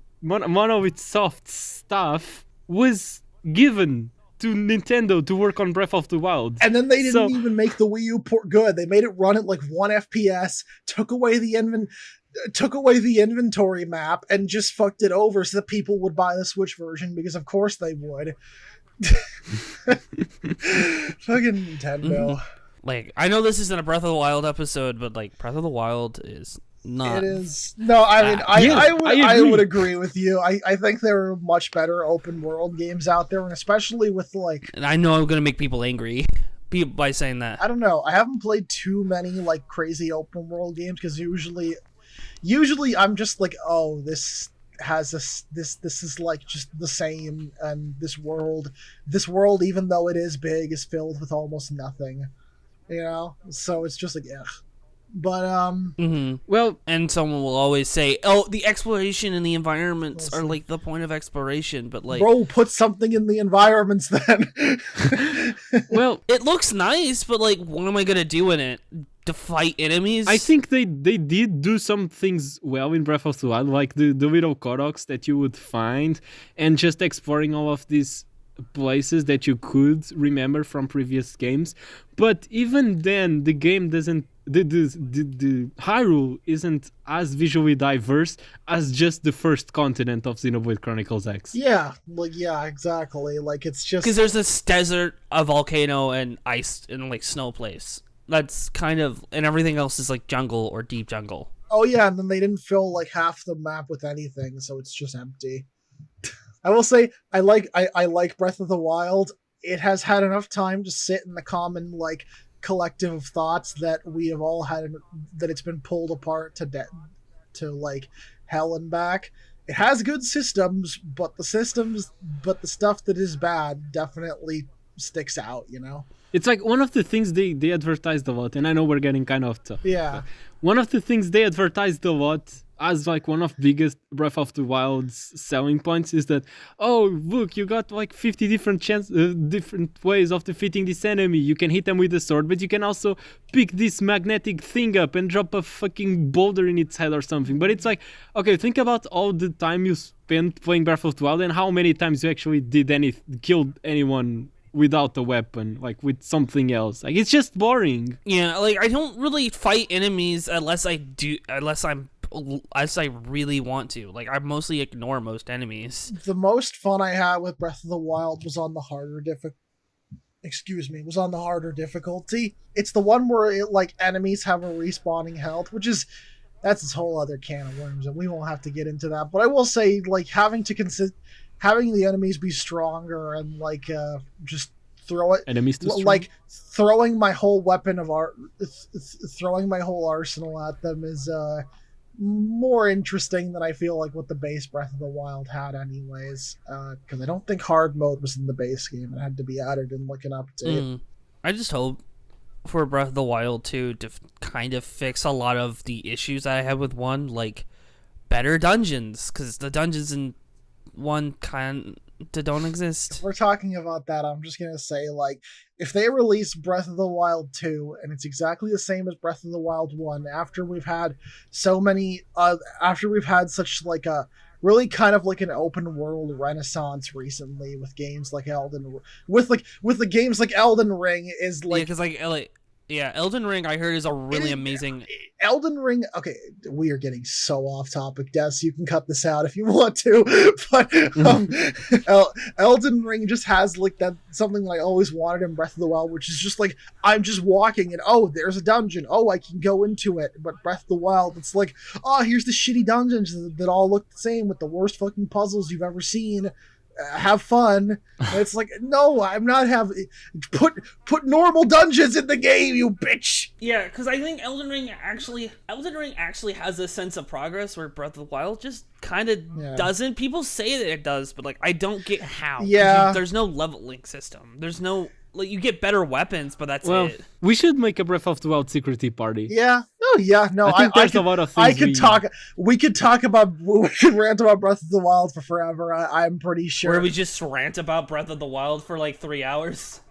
stuff was given to Nintendo to work on Breath of the Wild. and then they didn't even make the Wii U port good. They made it run at like 1 FPS, took away the inventory map, and just fucked it over so that people would buy the Switch version, because of course they would. Fucking Nintendo. like, I know this isn't a Breath of the Wild episode, but like Breath of the Wild is not. It is. No, I mean, Yeah, I agree. would agree with you. I think there are much better open world games out there, and especially with like, And I know I'm gonna make people angry by saying that. I don't know. I haven't played too many like crazy open world games, because usually I'm just like, oh, this has this is like just the same, and this world, even though it is big, is filled with almost nothing, you know. So it's just like, yeah. But Mm-hmm. Well, And someone will always say, "Oh, the exploration and the environments are Listen. like the point of exploration." But like, bro, put something in the environments then. well, it looks nice, but like, what am I gonna do in it? To fight enemies? I think they did do some things well in Breath of the Wild, like the little Koroks that you would find, and just exploring all of these places that you could remember from previous games. But even then, the game doesn't. The Hyrule isn't as visually diverse as just the first continent of Xenoblade Chronicles X. Yeah, like, yeah, exactly. Like, it's just because there's this desert, a volcano, and ice and like snow place. That's kind of, and everything else is like jungle or deep jungle. oh yeah, and then they didn't fill like half the map with anything, so it's just empty. I will say I like Breath of the Wild. It has had enough time to sit in the common like collective of thoughts that we have all had, that it's been pulled apart to like hell and back. It has good systems, but the stuff that is bad definitely sticks out, you know? It's like one of the things they advertised a lot, and I know we're getting kind of tough. Yeah. One of the things they advertised a lot as like one of biggest Breath of the Wild's selling points is that, oh, look, you got like 50 different ways of defeating this enemy. You can hit them with a sword, but you can also pick this magnetic thing up and drop a fucking boulder in its head or something. But it's like, okay, think about all the time you spent playing Breath of the Wild and how many times you actually killed anyone without a weapon, like with something else. Like, it's just boring. Yeah, like I don't really fight enemies unless I really want to. Like, I mostly ignore most enemies. The most fun I had with Breath of the Wild was on the harder was on the harder difficulty. It's the one where enemies have a respawning health, that's this whole other can of worms, and we won't have to get into that. But I will say, having the enemies be stronger and just throw it, Enemies too strong? throwing my whole throwing my whole arsenal at them is more interesting than I feel like what the base Breath of the Wild had anyways, because I don't think hard mode was in the base game. It had to be added in an update. I just hope for Breath of the Wild 2 to kind of fix a lot of the issues that I had with 1, like better dungeons, because the dungeons in 1 kind of don't exist. If we're talking about that, I'm just gonna say, if they release Breath of the Wild 2 and it's exactly the same as Breath of the Wild 1, after we've had such a really kind of an open world renaissance recently with games like the games like Elden Ring is Elden Ring I heard is a really amazing. Elden Ring. Okay, we are getting so off topic, Des. You can cut this out if you want to, but Elden Ring just has that something that I always wanted in Breath of the Wild, which is just I'm just walking and there's a dungeon. I can go into it. But Breath of the Wild, it's here's the shitty dungeons that all look the same with the worst fucking puzzles you've ever seen. Have fun. And it's no, I'm not having put normal dungeons in the game, you bitch. Yeah, because I think Elden Ring actually has a sense of progress where Breath of the Wild just kind of doesn't. People say that it does, but I don't get how. Yeah, there's no leveling system. There's no you get better weapons, but that's it. We should make a Breath of the Wild secret tea party. Yeah. Oh yeah. No, I think there's a lot of things. We could rant about Breath of the Wild for forever. I'm pretty sure. Where we just rant about Breath of the Wild for 3 hours.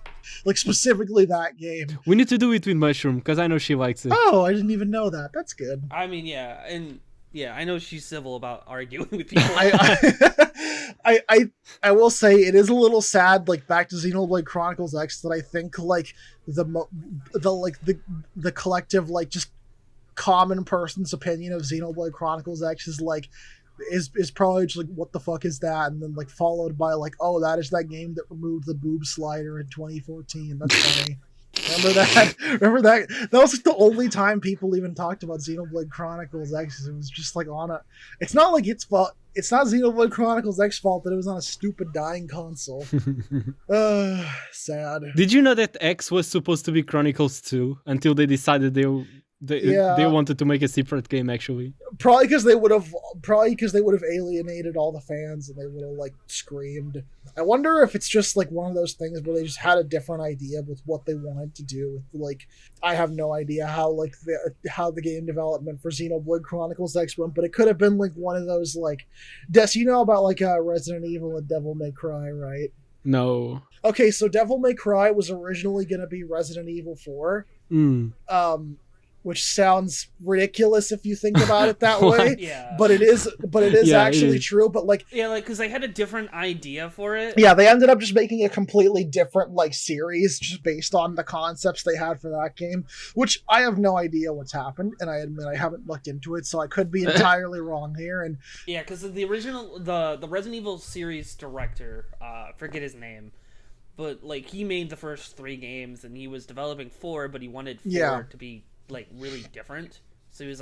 Specifically that game. We need to do it with Mushroom because I know she likes it. Oh, I didn't even know that. That's good. I mean, yeah, and yeah, I know she's civil about arguing with people. I will say it is a little sad. Back to Xenoblade Chronicles X, that I think the collective just common person's opinion of Xenoblade Chronicles X is probably just what the fuck is that, and then followed by that is that game that removed the boob slider in 2014. That's funny. Remember that? That was the only time people even talked about Xenoblade Chronicles X. It was just on a. It's not its fault. It's not Xenoblade Chronicles X's fault that it was on a stupid dying console. Sad. Did you know that X was supposed to be Chronicles 2 until they decided they wanted to make a separate game, actually? Probably because they would have alienated all the fans and they would have screamed. I wonder if it's just one of those things where they just had a different idea with what they wanted to do. I have no idea how the game development for Xenoblade Chronicles X went, but it could have been one of those Des, you know about Resident Evil and Devil May Cry, right? No. Okay, so Devil May Cry was originally going to be Resident Evil 4. Which sounds ridiculous if you think about it that way. Yeah. But it is actually true. But because they had a different idea for it. Yeah, they ended up just making a completely different series just based on the concepts they had for that game, which I have no idea what's happened, and I admit I haven't looked into it, so I could be entirely wrong here. And yeah, because the original the Resident Evil series director, forget his name, but he made the first 3 games and he was developing 4, but he wanted 4 to be really different. So he was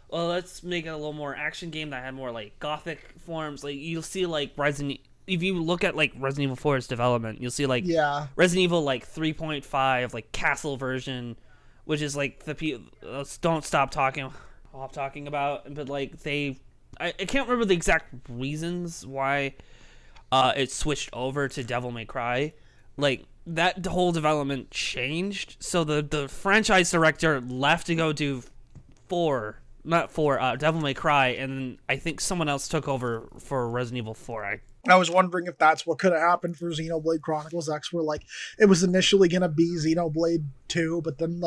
well, let's make it a little more action game that had more gothic forms. You'll see Resident, if you look at Resident Evil 4's development, you'll see Resident Evil 3.5 castle version, which is the people don't stop talking about, but I can't remember the exact reasons why it switched over to Devil May Cry. That whole development changed, so the franchise director left to go do Devil May Cry, and then I think someone else took over for Resident Evil 4. I was wondering if that's what could have happened for Xenoblade Chronicles X, where it was initially going to be Xenoblade 2, but then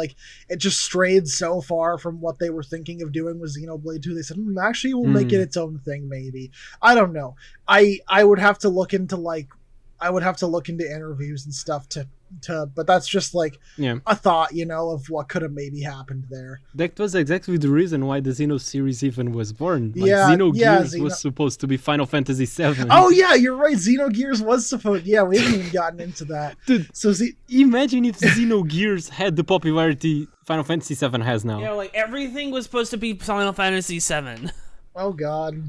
it just strayed so far from what they were thinking of doing with Xenoblade 2. They said, actually, we'll make it its own thing, maybe. I don't know. I would have to look into interviews and stuff to but that's just like Yeah. a thought, of what could have maybe happened there. That was exactly the reason why the Xeno series even was born. Like, Yeah, Xenogears was supposed to be Final Fantasy VII. Oh yeah, you're right. Xenogears was supposed. Yeah, we haven't even gotten into that. Dude, so imagine if Xenogears had the popularity Final Fantasy VII has now. Yeah, like everything was supposed to be Final Fantasy VII. Oh god,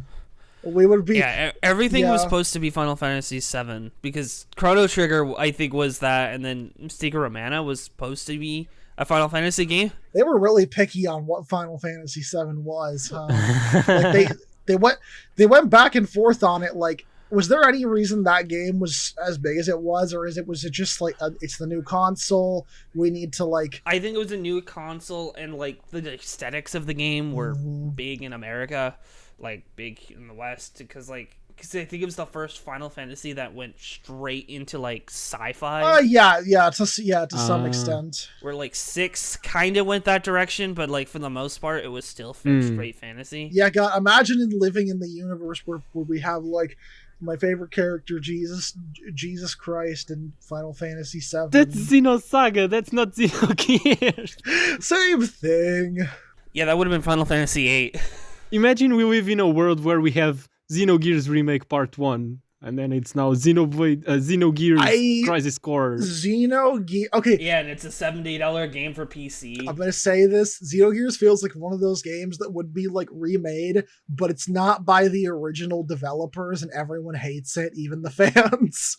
we would be. Yeah, everything was supposed to be Final Fantasy VII because Chrono Trigger, I think, was that, and then Mystica Romana was supposed to be a Final Fantasy game. They were really picky on what Final Fantasy VII was. Like they went back and forth on it. Like, was there any reason that game was as big as it was, or was it just like it's the new console? We need to like. I think it was a new console, and like the aesthetics of the game were big in America, like big in the West, because I think it was the first Final Fantasy that went straight into like sci-fi. To some extent. Where like 6 kind of went that direction, but like for the most part, it was still straight fantasy. Yeah, God, imagine living in the universe where we have like my favorite character, Jesus Christ, in Final Fantasy VII. That's Xenosaga. That's not Xenogears. Same thing. Yeah, that would have been Final Fantasy VIII. Imagine we live in a world where we have Xenogears Remake Part 1, and then it's now Xenogears Crisis Core. Okay. Yeah, and it's a $70 game for PC. I'm gonna say this: Xenogears feels like one of those games that would be like remade, but it's not by the original developers, and everyone hates it, even the fans.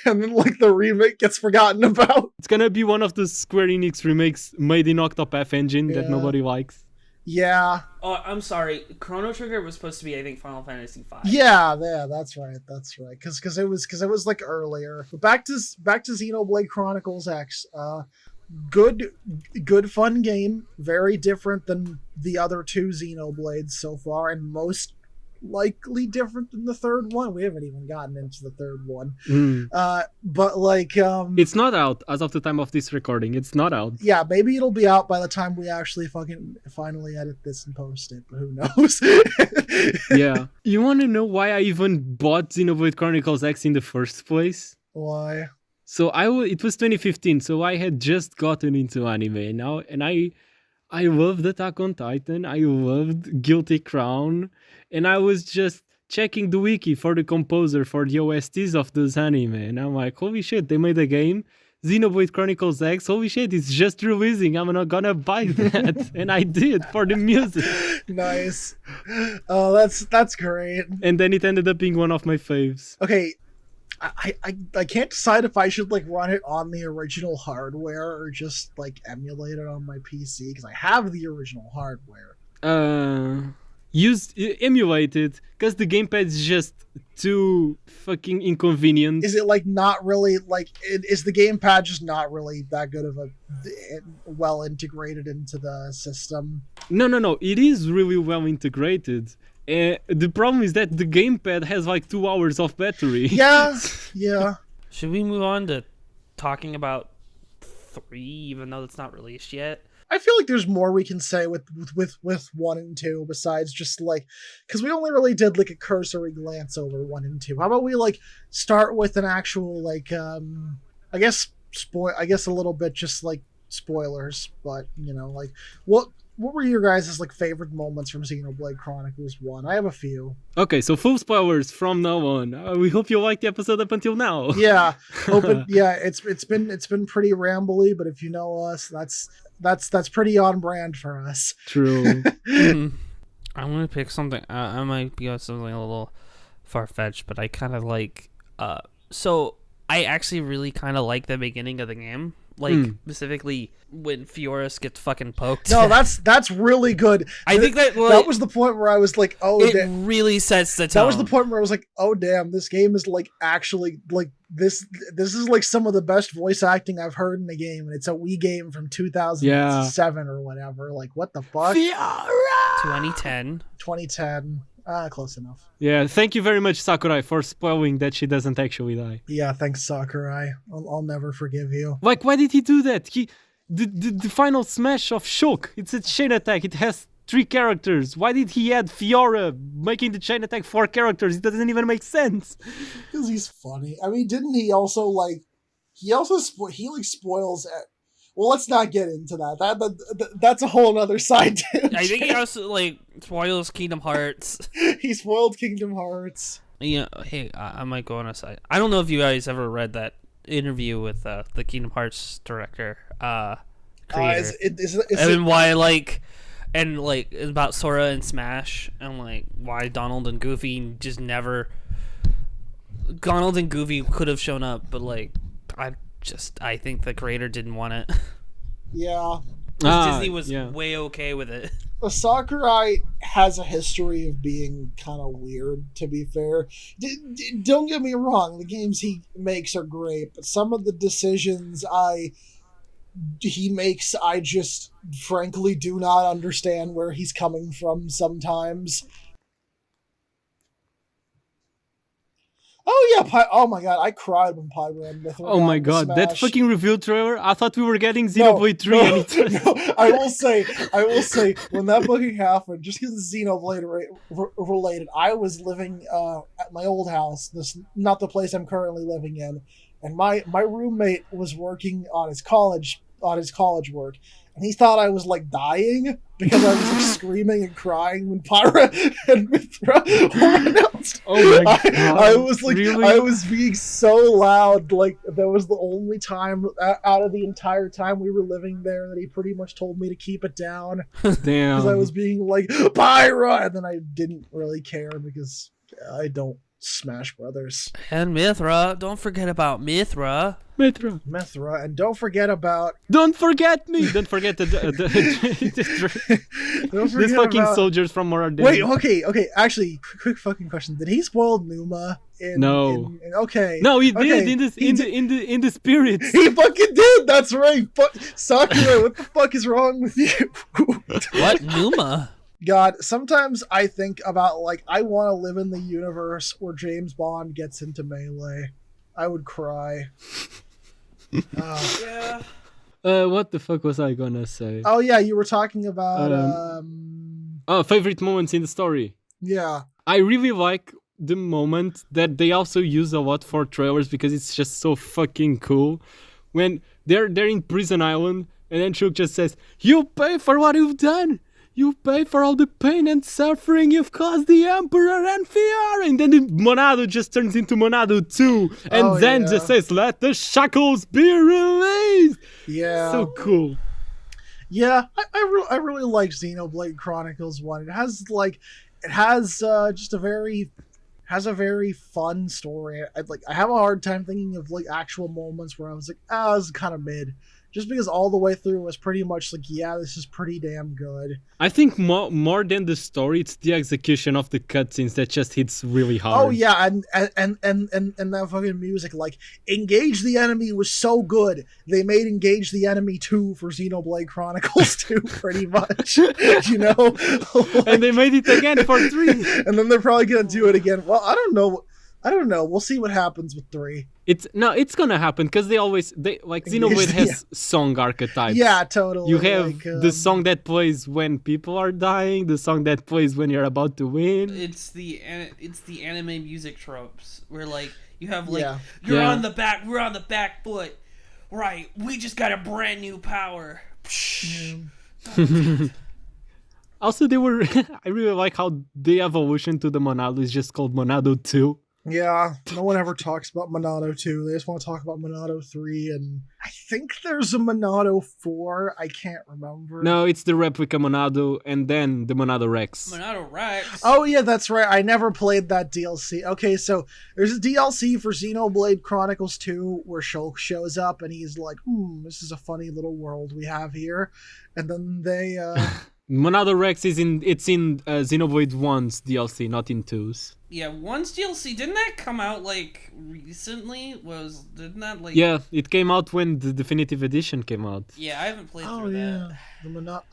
And then like the remake gets forgotten about. It's gonna be one of the Square Enix remakes made in Octopath Engine that nobody likes. Yeah. Oh, I'm sorry. Chrono Trigger was supposed to be, I think, Final Fantasy V. Yeah, that's right. Because it was like earlier. But back to Xenoblade Chronicles X. Good fun game. Very different than the other 2 Xenoblades so far, and most likely different than the third one. We haven't even gotten into the third one. But like it's not out as of the time of this recording. It's not out. Yeah, maybe it'll be out by the time we actually finally edit this and post it, but who knows. Yeah. You want to know why I even bought Xenoblade Chronicles X in the first place? Why? So it was 2015, so I had just gotten into anime now, and I loved Attack on Titan, I loved Guilty Crown, and I was just checking the wiki for the composer for the OSTs of those anime, and I'm like, holy shit, they made a game, Xenoblade Chronicles X, holy shit, it's just releasing, I'm not gonna buy that. And I did, for the music. Nice. Oh, that's great. And then it ended up being one of my faves. Okay, I can't decide if I should like run it on the original hardware or just like emulate it on my PC, because I have the original hardware. Emulate it, because the gamepad is just too fucking inconvenient. Is it like not really like is the gamepad just not really that good of a well integrated into the system? No, it is really well integrated. The problem is that the gamepad has like 2 hours of battery. Yeah. Should we move on to talking about 3, even though it's not released yet? I feel like there's more we can say with 1 and 2 besides just like, because we only really did like a cursory glance over 1 and 2. How about we like start with an actual like I guess a little bit just like spoilers, but like what were your guys' like favorite moments from Xenoblade Chronicles 1? I have a few. Okay, so full spoilers from now on. We hope you liked the episode up until now. Yeah, it's been pretty rambly, but if you know us, that's pretty on brand for us. True. I'm gonna pick something. I might be on something a little far-fetched, but I kind of like. So I actually really kind of like the beginning of the game. Like, specifically when Fioris gets fucking poked. No, that's really good. I think that was the point where I was like, oh, it really sets the tone. That was the point where I was like, oh damn, this game is like actually like this is like some of the best voice acting I've heard in a game, and it's a Wii game from 2007 or whatever. Like, what the fuck? 2010. Close enough. Yeah, thank you very much, Sakurai, for spoiling that she doesn't actually die. Yeah, thanks, Sakurai. I'll never forgive you. Like, why did he do that? The final smash of Shock, it's a chain attack. It has 3 characters. Why did he add Fiora, making the chain attack 4 characters? It doesn't even make sense. Because he's funny. I mean, didn't he also, like, he also spoils it. Well, let's not get into that. That's a whole other side tangent. I think he also like spoils Kingdom Hearts. He spoiled Kingdom Hearts. Yeah, hey, I might go on a side. I don't know if you guys ever read that interview with the Kingdom Hearts director, creator, and why and about Sora and Smash, and like why Donald and Goofy just never. Donald and Goofy could have shown up, but like I think the creator didn't want it. Yeah. Disney was way okay with it. Sakurai has a history of being kind of weird, to be fair. Don't get me wrong, the games he makes are great, but some of the decisions he makes, I just frankly do not understand where he's coming from sometimes. Oh yeah, oh my god, I cried when Pyro and Mithra. Oh my god, Smash. that fucking reveal trailer! I thought we were getting Xenoblade 3 anytime. No, I will say, when that booking happened, just because it's Xenoblade related, I was living at my old house, this not the place I'm currently living in, and my roommate was working on his college work, and he thought I was like dying because I was like screaming and crying when Pyra and Mithra were announced. Oh my god! I was like, really? I was being so loud. Like that was the only time out of the entire time we were living there that he pretty much told me to keep it down. Damn! Because I was being like Pyra, and then I didn't really care because I don't Smash Brothers. And Mithra, don't forget about Mithra. Mithra, and don't forget about. Don't forget me. Don't forget these fucking soldiers from Moradin. Wait, okay. Actually, quick fucking question: did he spoil Numa? No. Okay. No, he did in the spirits. He fucking did. That's right. Sakura, what the fuck is wrong with you? What Numa? God, sometimes I think about like I want to live in the universe where James Bond gets into Melee. I would cry. Yeah. What the fuck was I gonna say? Oh yeah, you were talking about favorite moments in the story. Yeah. I really like the moment that they also use a lot for trailers because it's just so fucking cool. When they're in Prison Island and then Shulk just says, "You pay for what you've done. You pay for all the pain and suffering you've caused the Emperor and Fiora." And then Monado just turns into Monado 2. And just says, "Let the shackles be released." Yeah. So cool. Yeah, I really like Xenoblade Chronicles 1. It has just a very fun story. I have a hard time thinking of like actual moments where I was like, this is kind of mid. Just because all the way through was pretty much like, yeah, this is pretty damn good. I think more than the story, it's the execution of the cutscenes that just hits really hard. Oh yeah, and that fucking music, like Engage the Enemy was so good. They made Engage the Enemy 2 for Xenoblade Chronicles 2, pretty much. You know? Like, and they made it again for 3. And then they're probably gonna do it again. Well, I don't know. We'll see what happens with 3. It's gonna happen because Xenoblade has song archetypes. Yeah, totally. You have the song that plays when people are dying, the song that plays when you're about to win. It's the anime music tropes where like you have like we're on the back foot, right? We just got a brand new power. Also, I really like how the evolution to the Monado is just called Monado 2. Yeah, no one ever talks about Monado 2. They just want to talk about Monado 3, and I think there's a Monado 4. I can't remember. No, it's the replica Monado, and then the Monado Rex. Monado Rex? Oh yeah, that's right. I never played that DLC. Okay, so there's a DLC for Xenoblade Chronicles 2 where Shulk shows up, and he's like, this is a funny little world we have here. And then they... Monado Rex is in Xenoblade 1's DLC, not in 2's. Yeah, 1's DLC, didn't that come out like recently? Didn't that like... Yeah, it came out when the definitive edition came out. Yeah, I haven't played through that.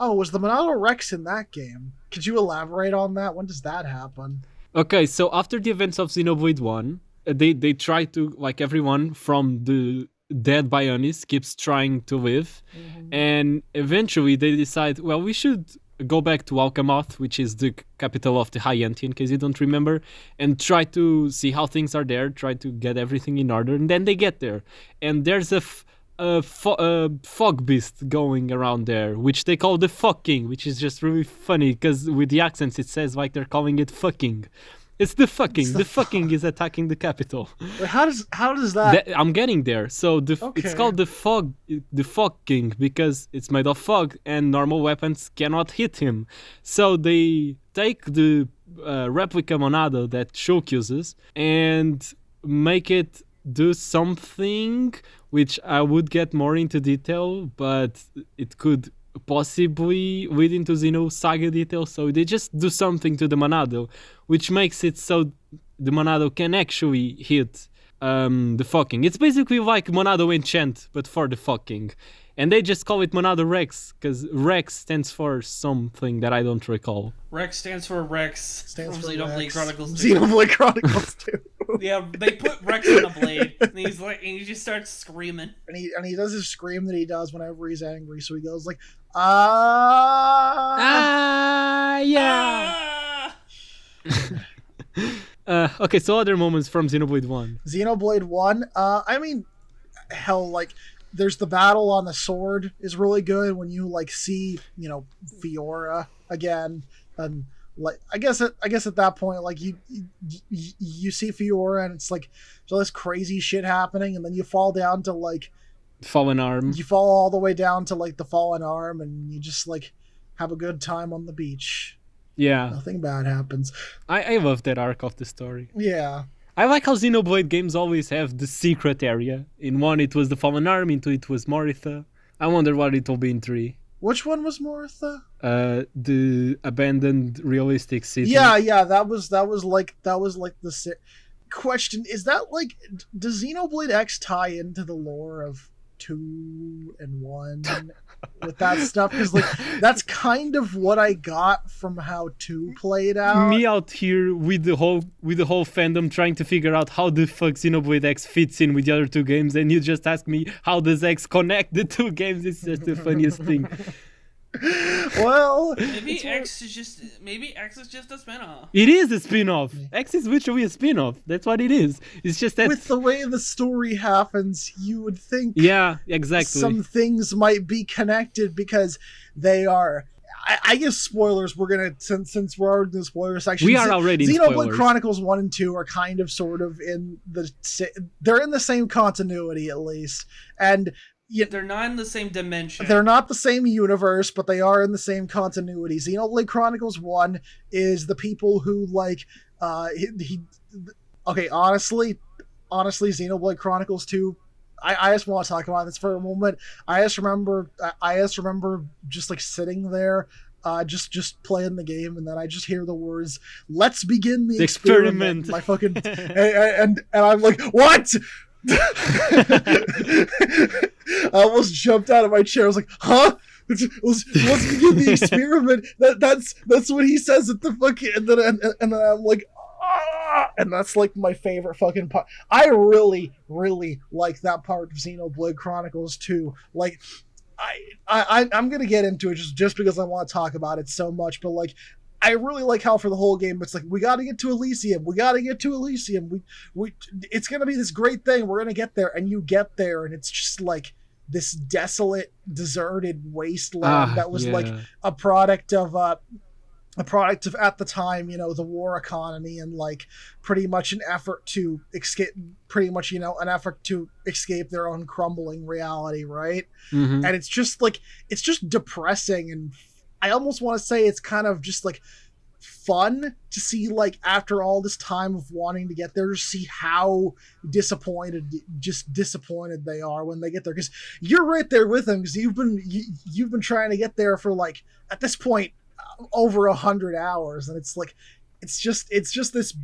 Was the Monado Rex in that game? Could you elaborate on that? When does that happen? Okay, so after the events of Xenoblade 1, they try to, like everyone from the dead Bionis keeps trying to live, and eventually they decide, well, we should go back to Alcamoth, which is the capital of the High Enti, in case you don't remember, and try to see how things are there, try to get everything in order, and then they get there. And there's a fog beast going around there, which they call the fucking, which is just really funny, because with the accents it says like they're calling it fucking. It's the fucking. The fucking is attacking the capital. Wait, how does that? I'm getting there. So it's Okay. called the fog king because it's made of fog and normal weapons cannot hit him. So they take the replica Monado that Shulk uses and make it do something which I would get more into detail, but it could possibly lead into Xenosaga detail. So they just do something to the Monado, which makes it so the Monado can actually hit the fucking. It's basically like Monado Enchant, but for the fucking. And they just call it Monado Rex, because Rex stands for something that I don't recall. Rex stands for Rex. Stands from for Xenoblade Rex. Chronicles 2. Xenoblade Chronicles 2. Yeah, they put Rex on a blade, and he's like, and he just starts screaming. And he does his scream that he does whenever he's angry. So he goes like, Yeah. Ah! Okay, so other moments from Xenoblade 1. Xenoblade 1. I mean, hell, like, there's the battle on the sword is really good when you like see, you know, Fiora again, and like I guess at that point, like you see Fiora and it's like so this crazy shit happening, and then you fall down to like Fallen Arm. you fall all the way down to like the fallen arm, and you just like have a good time on the beach. Yeah. Nothing bad happens. I love that arc of the story. Yeah. I like how Xenoblade games always have the secret area. In 1 it was the Fallen Arm, in 2 it was Moritha. I wonder what it will be in 3. Which one was Martha? The abandoned realistic city. Yeah, that was like the question. Is that like, does Xenoblade X tie into the lore of 2 and 1 with that stuff? Because like that's kind of what I got from how 2 played out. Me out here with the whole fandom trying to figure out how the fuck Xenoblade X fits in with the other 2 games, and you just ask me how does X connect the 2 games. It's just the funniest thing. Well, Maybe X is just a spinoff. It is a spin-off. X is literally a spin-off. That's what it is. It's just that with the way the story happens, you would think yeah, exactly. some things might be connected because they are. I guess spoilers. We're gonna since we're already in the spoiler section. We are already in Xenoblade spoilers. Chronicles 1 and 2 are kind of sort of in they're in the same continuity at least, and They're not in the same dimension. they're not the same universe, but they are in the same continuity. Xenoblade Chronicles 1 is the people who like okay, honestly, Xenoblade Chronicles 2, I just want to talk about this for a moment. I just remember just like sitting there, just playing the game, and then I just hear the words, "Let's begin the experiment." My fucking and I'm like, what? I almost jumped out of my chair. I was like, huh? Let's begin the experiment. That's what he says at the fucking, and then I'm like, ah! And that's like my favorite fucking part. I really like that part of Xenoblade Chronicles 2. Like, I'm gonna get into it just because I want to talk about it so much, but like, I really like how for the whole game it's like, we got to get to Elysium. We it's gonna be this great thing. We're gonna get there, and you get there, and it's just like this desolate, deserted wasteland that was like a product of at the time, you know, the war economy, and like pretty much an effort to escape their own crumbling reality, right? Mm-hmm. And it's just depressing, and I almost want to say it's kind of just like fun to see, like, after all this time of wanting to get there, to see how disappointed they are when they get there, because you're right there with them, because you've been trying to get there for like, at this point, over 100 hours, and it's like, it's just this.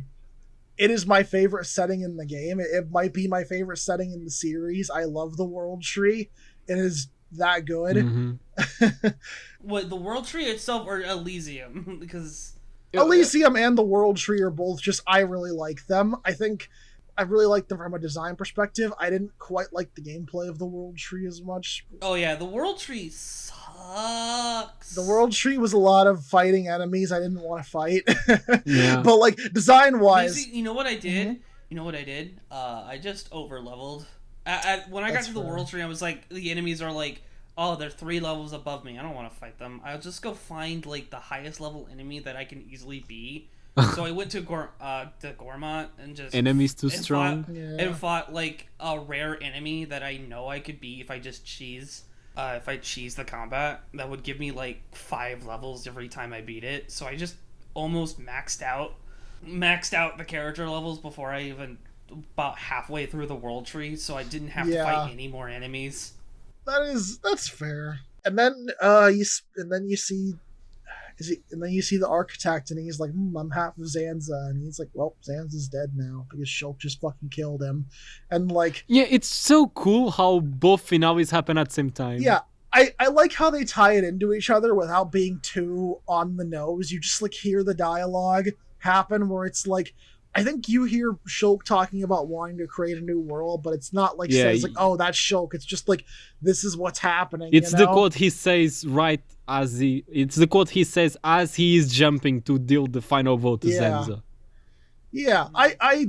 It is my favorite setting in the game. It might be my favorite setting in the series. I love the world tree. It is that good. Mm-hmm. What, the world tree itself or Elysium? Because Elysium and the world tree are both just, I really like them. I think I really liked them from a design perspective. I didn't quite like the gameplay of the World Tree as much. Oh yeah, the World Tree sucks. The World Tree was a lot of fighting enemies I didn't want to fight. Yeah. But like design wise, You know what I did? You know what I did? I just over leveled. When I got That's to the fair. World Tree, I was like, the enemies are like, oh, they're 3 levels above me. I don't want to fight them. I'll just go find like the highest level enemy that I can easily beat. So I went to Gormont and just Enemies too and strong. and fought like a rare enemy that I know I could beat if I just cheese. If I cheese the combat, that would give me like 5 levels every time I beat it. So I just almost maxed out the character levels before I even about halfway through the World Tree, so I didn't have to Yeah. fight any more enemies. that's fair. And then you see the architect, and he's like, I'm half of Zanza, and he's like, well, Zanza's dead now because Shulk just fucking killed him, and like, Yeah, it's so cool how both finales happen at the same time. yeah, I like how they tie it into each other without being too on the nose. You just like hear the dialogue happen where it's like, I think you hear Shulk talking about wanting to create a new world, but it's not like says like, oh, that's Shulk. It's just like, this is what's happening. It's you the know? quote he says it's the quote he says as he is jumping to deal the final vote to Yeah. Zenza. Yeah, I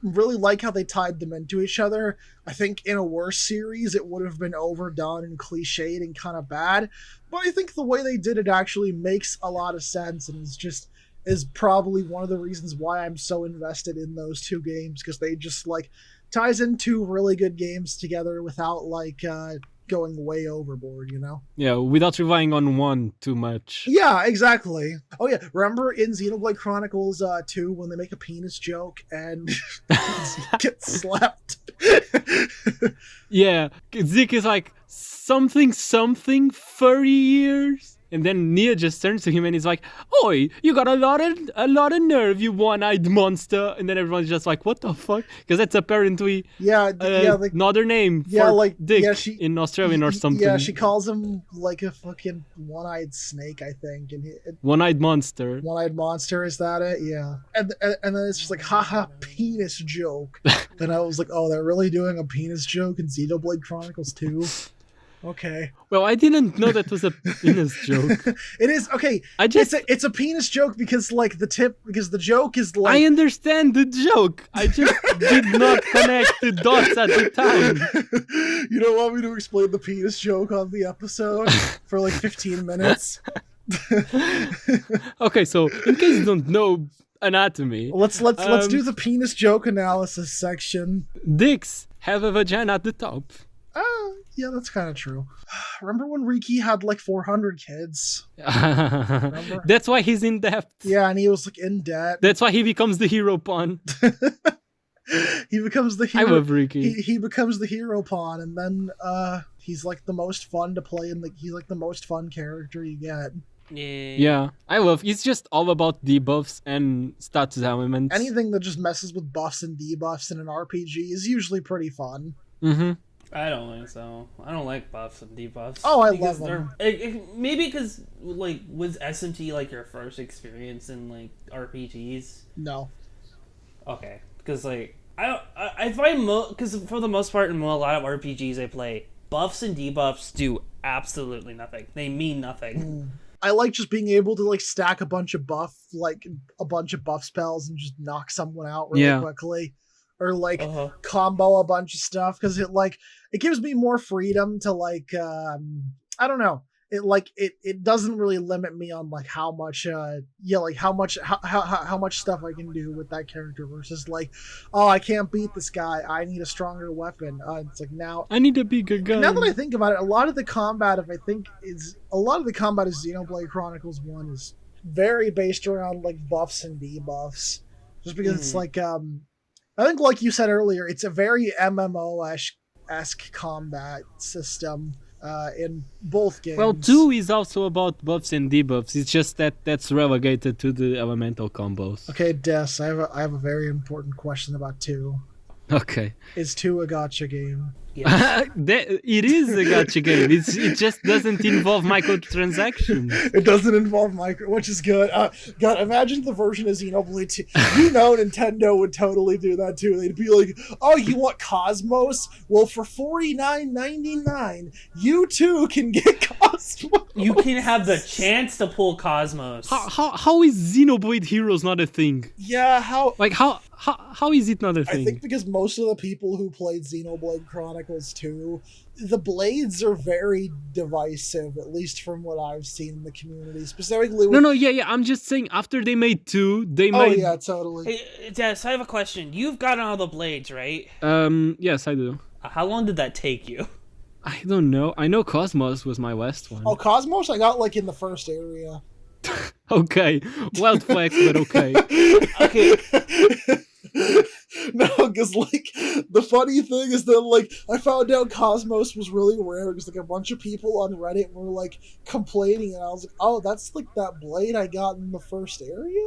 really like how they tied them into each other. I think in a worse series it would have been overdone and cliched and kind of bad, but I think the way they did it actually makes a lot of sense, and is probably one of the reasons why I'm so invested in those 2 games, because they just like ties in 2 really good games together without like going way overboard, you know? Yeah, without relying on one too much. Yeah, exactly. Oh yeah, remember in Xenoblade Chronicles 2 when they make a penis joke and get slapped? Yeah, Zeke is like, something 30 years? And then Nia just turns to him and he's like, oi, you got a lot of nerve, you one-eyed monster. And then everyone's just like, what the fuck? Because that's apparently Yeah, like, another name yeah, for like, dick yeah, she- in Australian or something. Yeah, she calls him like a fucking one-eyed snake, I think, and One-eyed monster. one-eyed monster. Is that it? Yeah. And then it's just like, haha, penis joke. And I was like, oh, they're really doing a penis joke in Xenoblade Chronicles 2? Okay. Well, I didn't know that was a penis joke. It is okay. It's a penis joke because the joke is like, I understand the joke. I just did not connect the dots at the time. You don't want me to explain the penis joke on the episode for like 15 minutes? Okay, so in case you don't know anatomy, Let's do the penis joke analysis section. dicks have a vagina at the top. Yeah, that's kind of true. Remember when Riki had like 400 kids? That's why he's in debt. Yeah, and he was like in debt. That's why he becomes the hero pawn. He becomes the I hero. love Ricky. He becomes the hero pawn, and then he's like the most fun to play, and he's like the most fun character you get. Yeah, I love. It's just all about debuffs and status elements. Anything that just messes with buffs and debuffs in an RPG is usually pretty fun. Mm-hmm. I don't think so. I don't like buffs and debuffs. Oh, I because love them. Maybe because like was SMT like your first experience in like RPGs? No. Okay, because like I find because for the most part in a lot of RPGs I play, buffs and debuffs do absolutely nothing. They mean nothing. I like just being able to like stack a bunch of buff spells and just knock someone out really quickly, or like combo a bunch of stuff, because it gives me more freedom to like I don't know. It doesn't really limit me on like how much how much stuff I can do with that character versus like, oh, I can't beat this guy, I need a stronger weapon. It's like, now I need a bigger gun. now that I think about it, a lot of the combat of Xenoblade Chronicles 1 is very based around like buffs and debuffs, just because it's like I think, like you said earlier, it's a very MMO-esque combat system in both games. Well, 2 is also about buffs and debuffs. It's just that's relegated to the elemental combos. Okay, Des, I have a very important question about 2. Okay. Is 2 a gacha game? Yes. It is a gacha game. It just doesn't involve microtransactions. It doesn't involve micro, which is good. God, imagine the version of Xenoblade 2. You know Nintendo would totally do that too. They'd be like, oh, you want Cosmos? Well, for $49.99, you too can get Cosmos. You can have the chance to pull Cosmos. How is Xenoblade Heroes not a thing? Yeah, how... Like, how is it not a thing? I think because most of the people who played Xenoblade Chronicles 2, the blades are very divisive, at least from what I've seen in the community. Specifically with... Yeah. I'm just saying, after they made 2, they Oh, made... yeah, totally. Hey, Des, I have a question. You've gotten all the blades, right? Yes, I do. How long did that take you? I don't know. I know Cosmos was my last one. Oh, Cosmos I got, like, in the first area. Okay. Wild flex, but okay. Okay. No, because, like, the funny thing is that, like, I found out Cosmos was really rare because, like, a bunch of people on Reddit were, like, complaining, and I was like, oh, that's, like, that blade I got in the first area?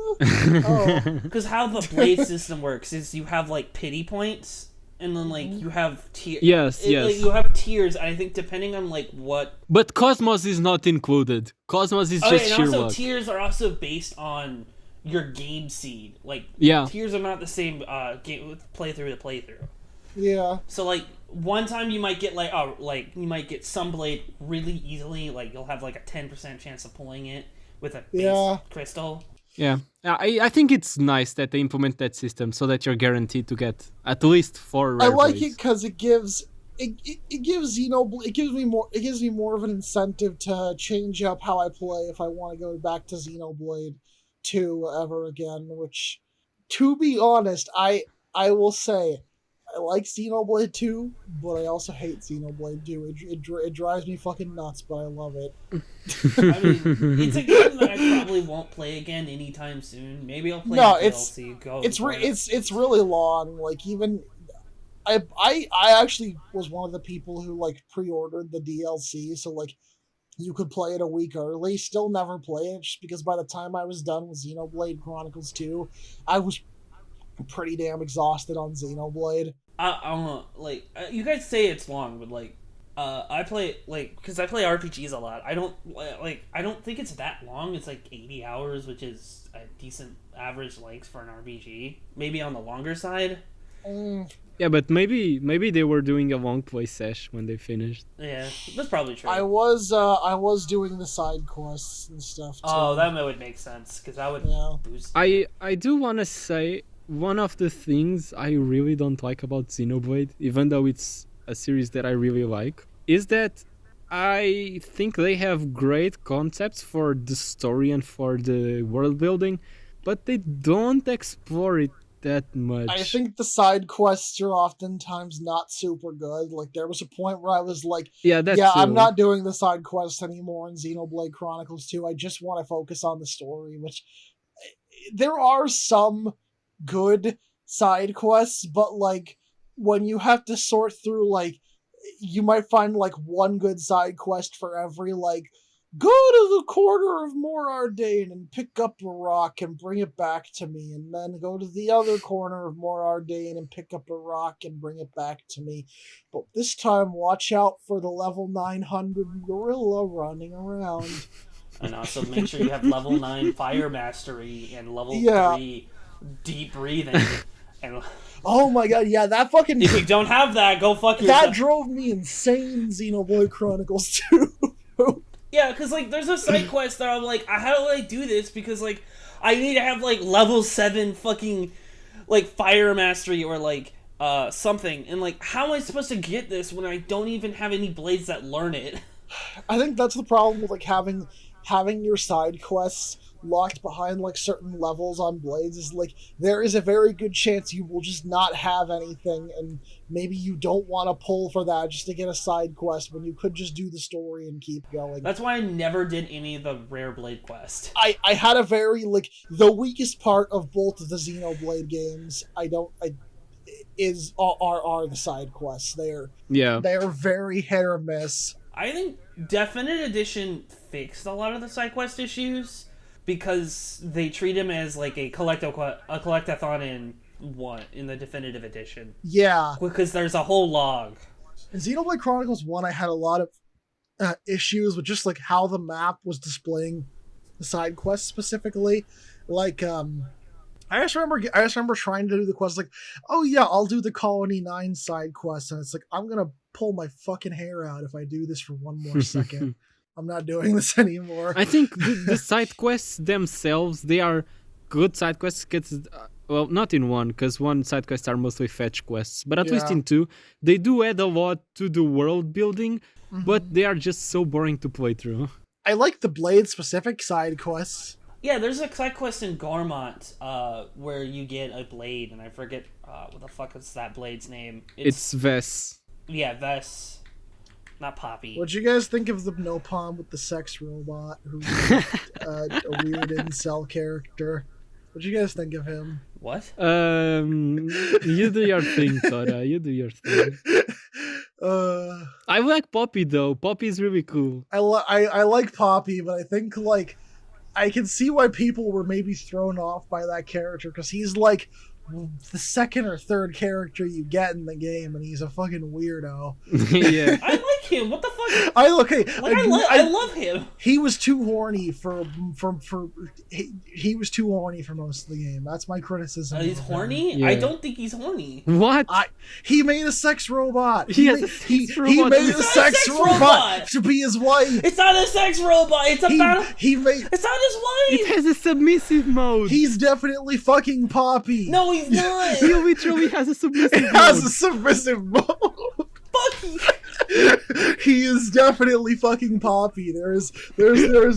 Oh. Because how the blade system works is you have, like, pity points, and then, like, you have tiers. Yes. Like, you have tiers, and I think depending on, like, what... But Cosmos is not included. Cosmos is just and sheer also luck. tiers are also based on your game seed. Like, Yeah. tiers are not the same game playthrough to playthrough. Yeah. So, like, one time you might get, you might get some blade really easily. Like, you'll have, like, a 10% chance of pulling it with a base crystal. Yeah. I think it's nice that they implement that system so that you're guaranteed to get at least 4 rare I like blades. it because it gives Xenoblade, it gives me more of an incentive to change up how I play if I want to go back to Xenoblade 2 ever again, which, to be honest, I will say I like Xenoblade 2, but I also hate Xenoblade 2. It drives me fucking nuts, but I love it. I mean, it's a game that I probably won't play again anytime soon. Maybe I'll play No, the DLC. it's really long. Like, even I actually was one of the people who, like, pre-ordered the DLC, so, like, you could play it a week early. Still never play it, just because by the time I was done with Xenoblade Chronicles 2, I was pretty damn exhausted on Xenoblade. I don't know, like, you guys say it's long, but, like, I play, like, because I play RPGs a lot. I don't think it's that long. It's like 80 hours, which is a decent average length for an RPG. Maybe on the longer side. Yeah, but maybe they were doing a long play sesh when they finished. Yeah, that's probably true. I was doing the side quests and stuff too. Oh, that would make sense, because that would boost. I do want to say one of the things I really don't like about Xenoblade, even though it's a series that I really like, is that I think they have great concepts for the story and for the world building, but they don't explore it that much. I think the side quests are oftentimes not super good. Like, there was a point where I was like, I'm not doing the side quests anymore in Xenoblade Chronicles 2. I just want to focus on the story, which there are some good side quests, but, like, when you have to sort through, like, you might find, like, one good side quest for every, like, go to the corner of Morardane and pick up a rock and bring it back to me, and then go to the other corner of Morardane and pick up a rock and bring it back to me. But this time, watch out for the level 900 gorilla running around. And also make sure you have level 9 fire mastery and level 3 deep breathing. And oh my god, yeah, that fucking... If you don't have that, go fuck yourself. That drove me insane, Xenoblade Chronicles 2. Yeah, because, like, there's a side quest that I'm like, how do I do this? Because, like, I need to have, like, level 7 fucking, like, fire mastery or, like, something. And, like, how am I supposed to get this when I don't even have any blades that learn it? I think that's the problem with, like, having your side quests locked behind, like, certain levels on blades is, like, there is a very good chance you will just not have anything, and maybe you don't want to pull for that just to get a side quest when you could just do the story and keep going. That's why I never did any of the rare blade quest. I had a very, like, the weakest part of both of the Xenoblade games, are the side quests. They are very hit or miss. I think Definite Edition fixed a lot of the side quest issues, because they treat him as, like, a collectathon in one in the definitive edition Yeah. because there's a whole log. In Xenoblade Chronicles 1, I had a lot of issues with just like how the map was displaying the side quests specifically. Like, I just remember trying to do the quest like, oh yeah, I'll do the Colony 9 side quest, and it's like, I'm gonna pull my fucking hair out if I do this for one more second. I'm not doing this anymore. I think the side quests themselves, they are good side quests. Well, not in 1, because 1 side quests are mostly fetch quests, but at least in 2, they do add a lot to the world building, but they are just so boring to play through. I like the Blade specific side quests. Yeah, there's a side quest in Gormont where you get a blade, and I forget what the fuck is that blade's name. It's Ves. Yeah, Ves. Not Poppy. What'd you guys think of the Nopom with the sex robot who's a weird incel character? What'd you guys think of him? What? You do your thing, Tora. You do your thing. I like Poppy though. Poppy is really cool. I like Poppy, but I think like I can see why people were maybe thrown off by that character because he's like the second or third character you get in the game, and he's a fucking weirdo. Yeah. I like him. What the fuck? I love him. He was too horny he was too horny for most of the game. That's my criticism. He's of him. horny? Yeah. I don't think he's horny. What? He made a sex robot. He has a sex robot. He made It's a not sex robot to be his wife. It's not a sex robot. It's He about. made. It's not his It wife. has a submissive mode. He's definitely fucking Poppy. No, he's not. He literally has a submissive It has mode. a submissive mode. Fuck. He is definitely fucking Poppy. There's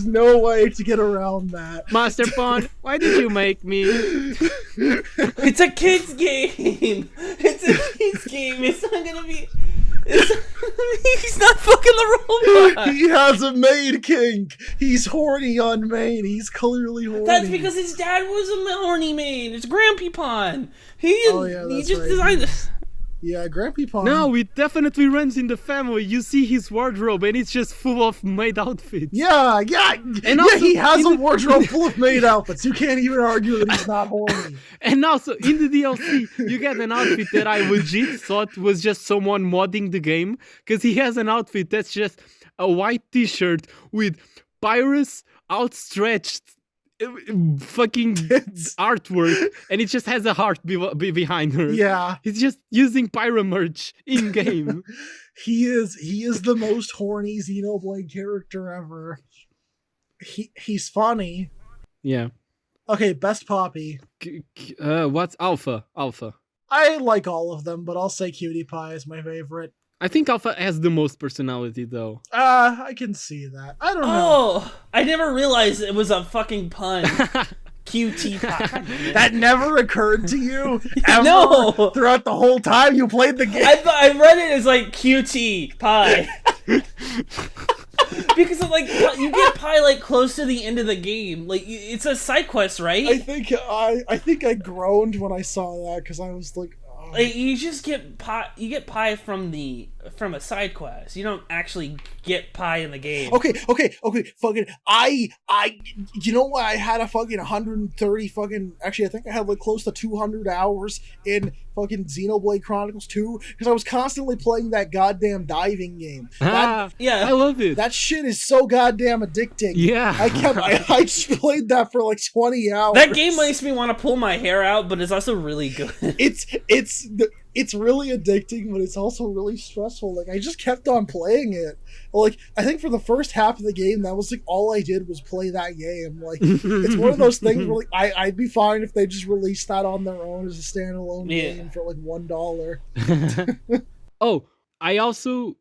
no way to get around that. Master Pawn, why did you make me? It's a kid's game. It's a kid's game. It's not gonna be. He's not fucking the robot. He has a maid kink. He's horny on main. He's clearly horny. That's because his dad was a horny man. It's Grampy Pond. He that's just right. designed this. Yeah, Grampy Pond. No, it definitely runs in the family. You see his wardrobe and it's just full of maid outfits. Yeah. And also, he has a in the- wardrobe full of maid outfits. You can't even argue that he's not horny. And also, in the DLC, you get an outfit that I legit thought was just someone modding the game, because he has an outfit that's just a white t-shirt with Pyrus outstretched fucking artwork, and it just has a heart behind her. Yeah. He's just using Pyro merch in game. He is the most horny Xenoblade character ever. He's funny. Yeah. Okay, best Poppy. What's Alpha? I like all of them, but I'll say Cutie Pie is my favorite. I think Alpha has the most personality, though. I can see that. I don't know. Oh, I never realized it was a fucking pun. QT pie. That never occurred to you ever No. throughout the whole time you played the game. I read it as like QT pie. Because of, like, you get pie like close to the end of the game. Like, it's a side quest, right? I think I groaned when I saw that because I was like, oh. Like, you just get pie. You get pie from a side quest. You don't actually get pie in the game. Okay. Fucking, you know what? I had a fucking 130 fucking. Actually, I think I had like close to 200 hours in fucking Xenoblade Chronicles 2 because I was constantly playing that goddamn diving game. Yeah, I love it. That shit is so goddamn addicting. Yeah. I just played that for like 20 hours. that game makes me want to pull my hair out, but it's also really good. It's really addicting, but it's also really stressful. Like, I just kept on playing it. Like, I think for the first half of the game, that was like all I did was play that game. Like, it's one of those things where like I'd be fine if they just released that on their own as a standalone game for like $1. Oh, I also,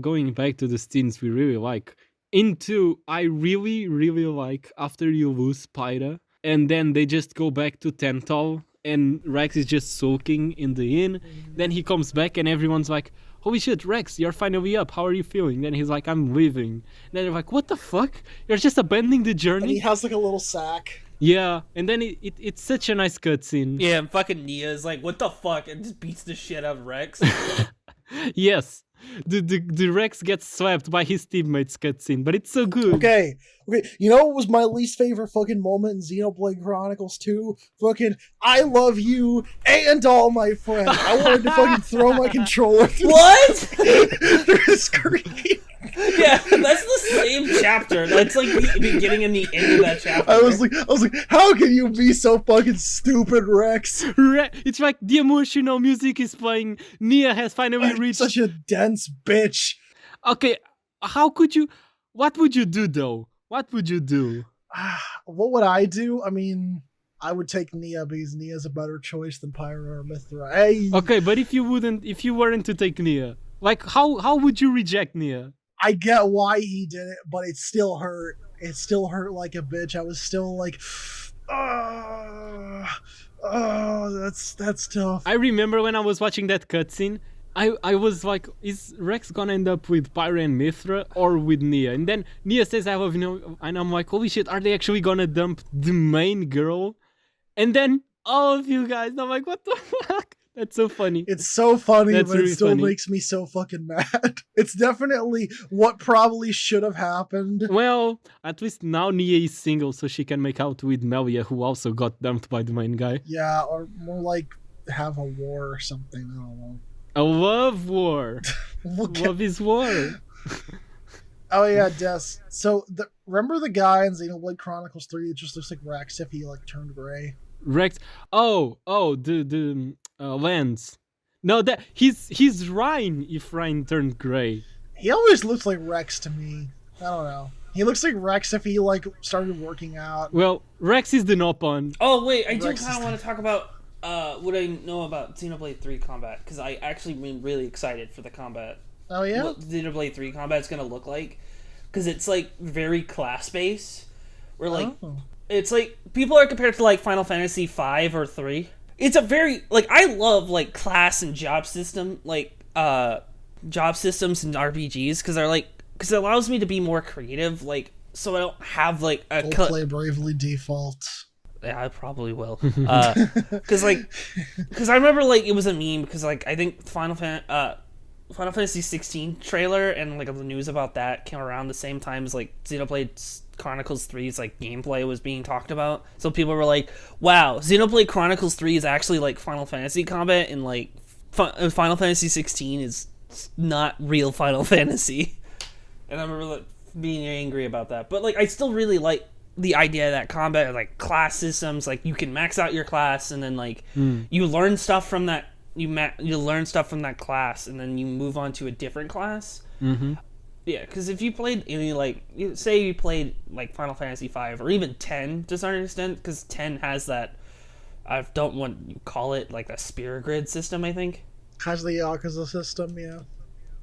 going back to the scenes we really like. Into, I really, really like after you lose Pyra, and then they just go back to Tental, and Rex is just sulking in the inn. Then he comes back and everyone's like, holy shit, Rex, you're finally up. How are you feeling? Then he's like, I'm leaving. And then they're like, what the fuck? You're just abandoning the journey? And he has like a little sack. Yeah, and then it's such a nice cutscene. Yeah, and fucking Nia's like, what the fuck? And just beats the shit out of Rex. Yes. The Rex gets swept by his teammates cutscene, but it's so good. Okay, Okay, you know what was my least favorite fucking moment in Xenoblade Chronicles 2? Fucking, I love you and all my friends. I wanted to fucking throw my controller through What? through the screen. Yeah, that's the same chapter. That's like the beginning and the end of that chapter. I was like, how can you be so fucking stupid, Rex? It's like the emotional music is playing. Nia has finally I'm reached. such a dense bitch. Okay, how could you? What would you do though? What would you do? What would I do? I mean, I would take Nia because Nia's a better choice than Pyra or Mithra. Hey, Okay, but if you weren't to take Nia, like how would you reject Nia? I get why he did it, but it still hurt. It still hurt like a bitch. I was still like, that's tough. I remember when I was watching that cutscene, I was like, is Rex gonna end up with Pyra and Mithra or with Nia? And then Nia says, I have and I'm like, holy shit, are they actually gonna dump the main girl? And then all of you guys, I'm like, what the fuck? That's so funny. It's so funny, That's but really it still funny. makes me so fucking mad. It's definitely what probably should have happened. Well, at least now Nia is single, so she can make out with Melia, who also got dumped by the main guy. Yeah, or more like have a war or something. I don't know. A love war. Look at- Love is war. Oh yeah, Des. So remember the guy in Xenoblade Chronicles 3 that just looks like Rex if he like turned gray? Rex. Oh, the lens. No, that he's Rhine. If Rhine turned gray. He always looks like Rex to me. I don't know. He looks like Rex if he like started working out. Well, Rex is the Nopon. Oh wait, I do Rex kind is of want to talk about what I know about Xenoblade 3 combat because I actually been really excited for the combat. Oh yeah. What Xenoblade 3 combat is gonna look like because it's like very class based. Where like Oh. it's like people are compared to like Final Fantasy 5 or 3. It's a very like I love like class and job system like job systems in RPGs because they're like because it allows me to be more creative like so I don't have like a Go play Bravely Default. Yeah, I probably will. Because I remember like it was a meme because like I think Final Fantasy 16 trailer and like the news about that came around the same time as like Xenoblade Chronicles 3's like gameplay was being talked about. So people were like, "Wow, Xenoblade Chronicles 3 is actually like Final Fantasy combat, and like Final Fantasy 16 is not real Final Fantasy." And I remember like being angry about that. But like I still really like the idea of that combat, like class systems, like you can max out your class and then like you learn stuff from that. You learn stuff from that class, and then you move on to a different class. Mm-hmm. Yeah, because if you played any say you played like Final Fantasy 5 or even 10 to a certain extent, because 10 has that I don't want you call it like a spear grid system. I think Has the Yakuza system, yeah.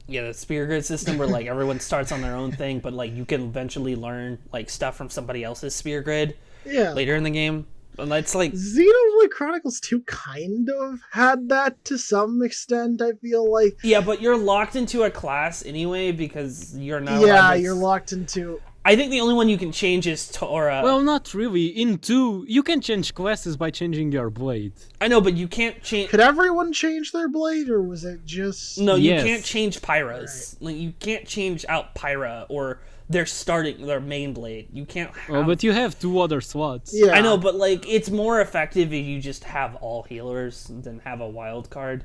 yeah, the spear grid system where like everyone starts on their own thing, but like you can eventually learn like stuff from somebody else's spear grid Yeah. later in the game. And that's like Xenoblade Chronicles 2 kind of had that to some extent, I feel like. yeah, but you're locked into a class anyway because you're not. Yeah, you're locked into... I think the only one you can change is Tora. Well, not really. In 2, you can change classes by changing your blade. I know, but you can't change. Could everyone change their blade, or was it just... No, you Yes. can't change Pyras. Like you can't change out Pyra or their main blade. You can't. Have... Oh, but you have 2 other slots. Yeah. I know, but like it's more effective if you just have all healers than have a wild card.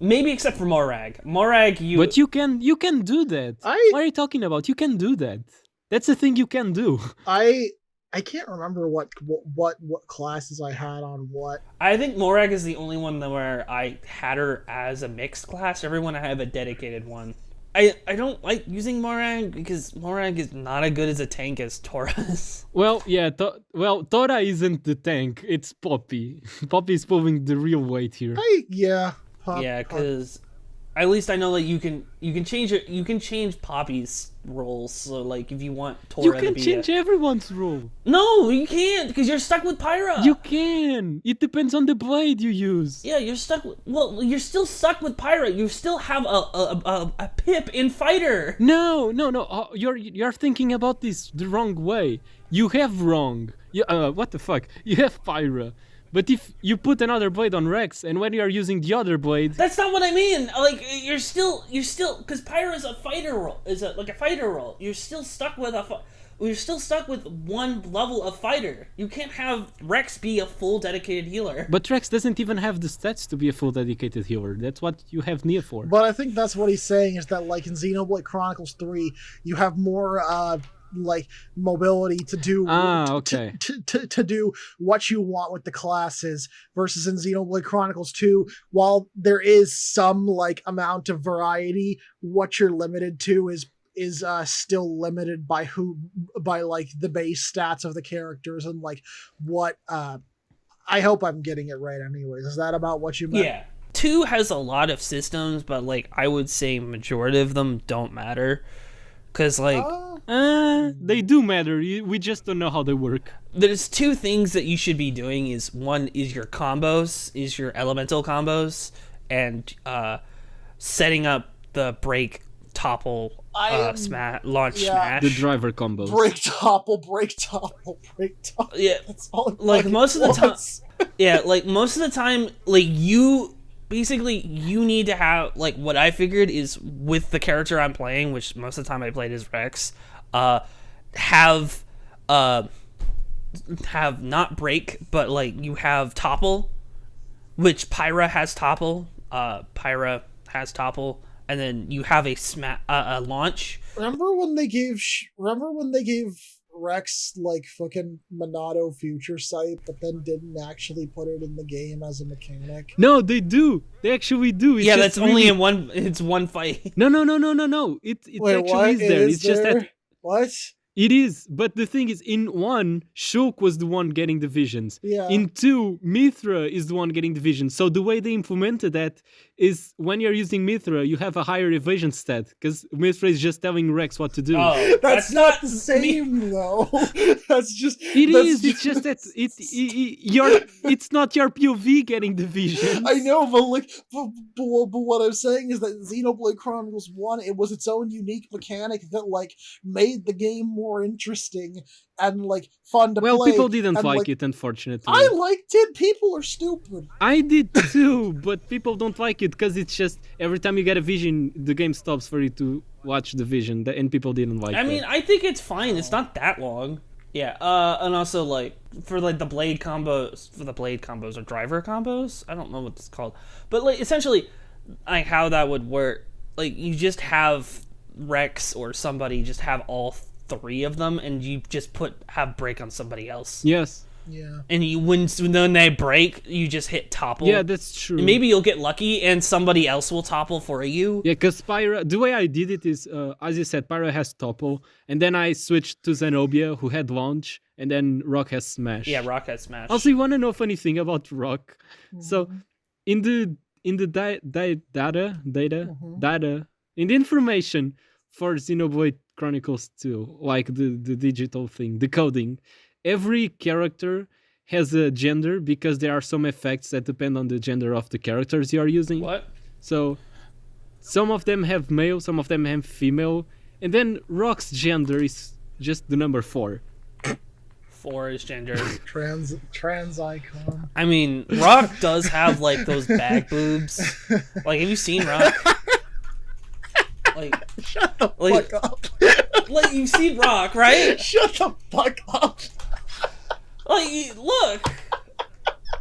Maybe except for Morag. Morag, you. But you can do that. I- What are you talking about? You can do that. That's the thing you can do. I can't remember what classes I had on what. I think Morag is the only one where I had her as a mixed class. Everyone I have a dedicated one. I don't like using Morag because Morag is not as good as a tank as Tora is. Well, yeah. Tora isn't the tank. It's Poppy. Poppy is pulling the real weight here. Yeah. Yeah, because at least I know that you can change Poppy's roles. So like if you want You Tora to can be change everyone's role. No, you can't because you're stuck with Pyra. You can. It depends on the blade you use. Yeah, you're stuck. Well, you're still stuck with Pyra. You still have a pip in fighter. No. You're thinking about this the wrong way. You have wrong. What the fuck? You have Pyra. But if you put another blade on Rex, and when you are using the other blade, That's not what I mean. Like you're still because Pyra is a fighter role. Is like a fighter role. You're still stuck with we're still stuck with one level of fighter. You can't have Rex be a full dedicated healer. But Rex doesn't even have the stats to be a full dedicated healer. That's what you have Nia for. But I think that's what he's saying is that, like, in Xenoblade Chronicles 3, you have more like mobility to do okay. to do what you want with the classes, versus in Xenoblade Chronicles 2, while there is some like amount of variety, what you're limited to is still limited by like the base stats of the characters and like what I hope I'm getting it right anyways. Is that about what you meant? Yeah. 2 has a lot of systems, but like I would say majority of them don't matter. Cause like they do matter. We just don't know how they work. there's 2 things that you should be doing. Is one is your combos, is your elemental combos, and setting up the break, topple, launch, smash. The driver combos. Break topple. Yeah, That's all. like most of the time. Yeah, like most of the time, like you need to have, like, what I figured is with the character I'm playing, which most of the time I played as Rex, have not break, but like you have topple, which Pyra has topple. And then you have a launch. Remember when they gave Rex like fucking Monado future sight, but then didn't actually put it in the game as a mechanic? No, they do. They actually do. It's Yeah, just that's only in one. It's one fight. No. It Wait, actually what? is there. It's just that What? it is. But the thing is, in 1, Shulk was the one getting the visions. Yeah. In 2, Mithra is the one getting the visions. So the way they implemented that is when you're using Mithra, you have a higher evasion stat because Mithra is just telling Rex what to do. Oh, That's not the same though. That's just. It that's is. It's just that it's not your POV getting the visions. I know, but what I'm saying is that Xenoblade Chronicles 1, it was its own unique mechanic that like made the game more interesting and like fun to play. Well, people didn't and, like it, unfortunately. I liked it. People are stupid. I did too, but people don't like it because it's just every time you get a vision, the game stops for you to watch the vision, and people didn't like it. I mean, I think it's fine. It's not that long. Yeah. And also like for like the blade combos or driver combos. I don't know what it's called, but like essentially, like how that would work. Like you just have Rex or somebody just have all 3 of them, and you just have break on somebody else. Yes. Yeah. And when they break, you just hit topple. Yeah, that's true. And maybe you'll get lucky, and somebody else will topple for you. Yeah, because Pyra, the way I did it is, as you said, Pyra has topple, and then I switched to Zenobia, who had launch, and then Rock has smash. Yeah, Rock has smash. Also, you want to know a funny thing about Rock? Mm-hmm. So, in the data, in the information for Xenoblade Chronicles 2, like the digital thing, the coding, every character has a gender because there are some effects that depend on the gender of the characters you are using. What? So some of them have male, some of them have female, and then Rock's gender is just the number 4. 4 is gender. Trans icon. I mean, Rock does have like those bag boobs. Like, have you seen Rock? Like, shut the fuck up. Like, you've seen Rock, right? Shut the fuck up. Like, look.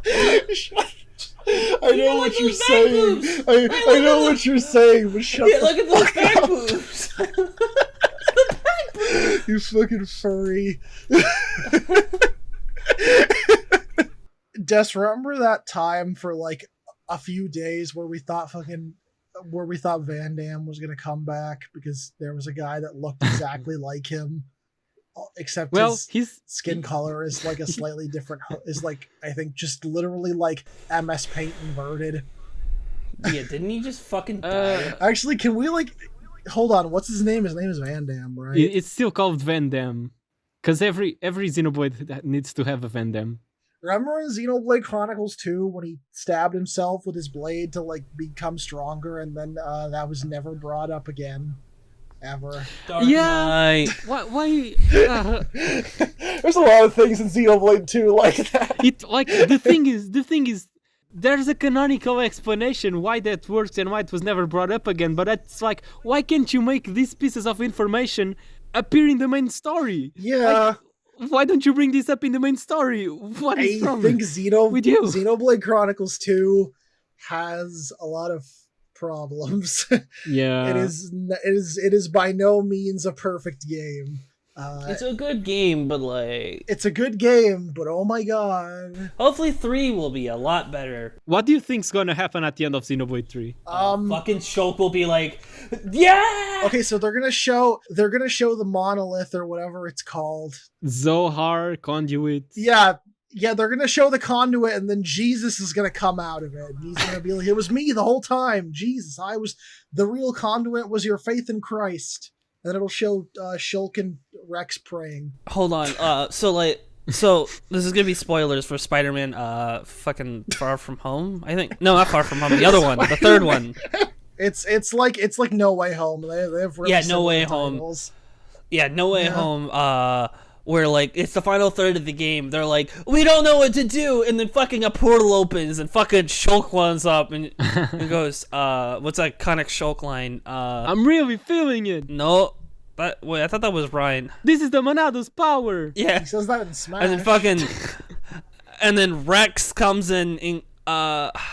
I know what you're saying. I know what you're saying, but shut the look at those back boobs. You fucking furry. Des, remember that time for like a few days where we thought Van Damme was gonna come back because there was a guy that looked exactly like him, except his skin color is like a slightly different. Is like, I think, just literally like MS Paint inverted. Yeah, didn't he just fucking die? Actually, can we like hold on? What's his name? His name is Van Damme, right? It's still called Van Damme because every Xenoblade needs to have a Van Damme. Remember in Xenoblade Chronicles 2 when he stabbed himself with his blade to like become stronger, and then that was never brought up again, ever. Dark Knight. Why? There's a lot of things in Xenoblade 2 like that. The thing is, there's a canonical explanation why that works and why it was never brought up again. But it's like, why can't you make these pieces of information appear in the main story. Yeah, Why don't you bring this up in the main story? What is I wrong think with you? Xenoblade Chronicles 2 has a lot of problems. Yeah. It is by no means a perfect game. It's a good game, but like, It's a good game, but oh my god. hopefully 3 will be a lot better. What do you think's gonna happen at the end of Xenoblade 3? Fucking Shulk will be like, yeah. Okay, so they're gonna show the monolith or whatever it's called. Zohar, Conduit. Yeah, they're gonna show the conduit, and then Jesus is gonna come out of it. And he's gonna be like, "It was me the whole time, Jesus. I was the real conduit. Was your faith in Christ?" And then it'll show Shulk and Rex praying. Hold on. So this is gonna be spoilers for Spider-Man. Fucking Far From Home. I think no, not Far From Home. The other one, the third one. It's like No Way Home. They have really No Way titles. Home. Yeah, No Way Home. Where like it's the final third of the game. They're like, we don't know what to do, and then fucking a portal opens and fucking Shulk runs up and goes, what's that iconic Shulk line? I'm really feeling it. No, wait, I thought that was Ryan. This is the Monado's power. Yeah, He says that in Smash. and then fucking, and then Rex comes in and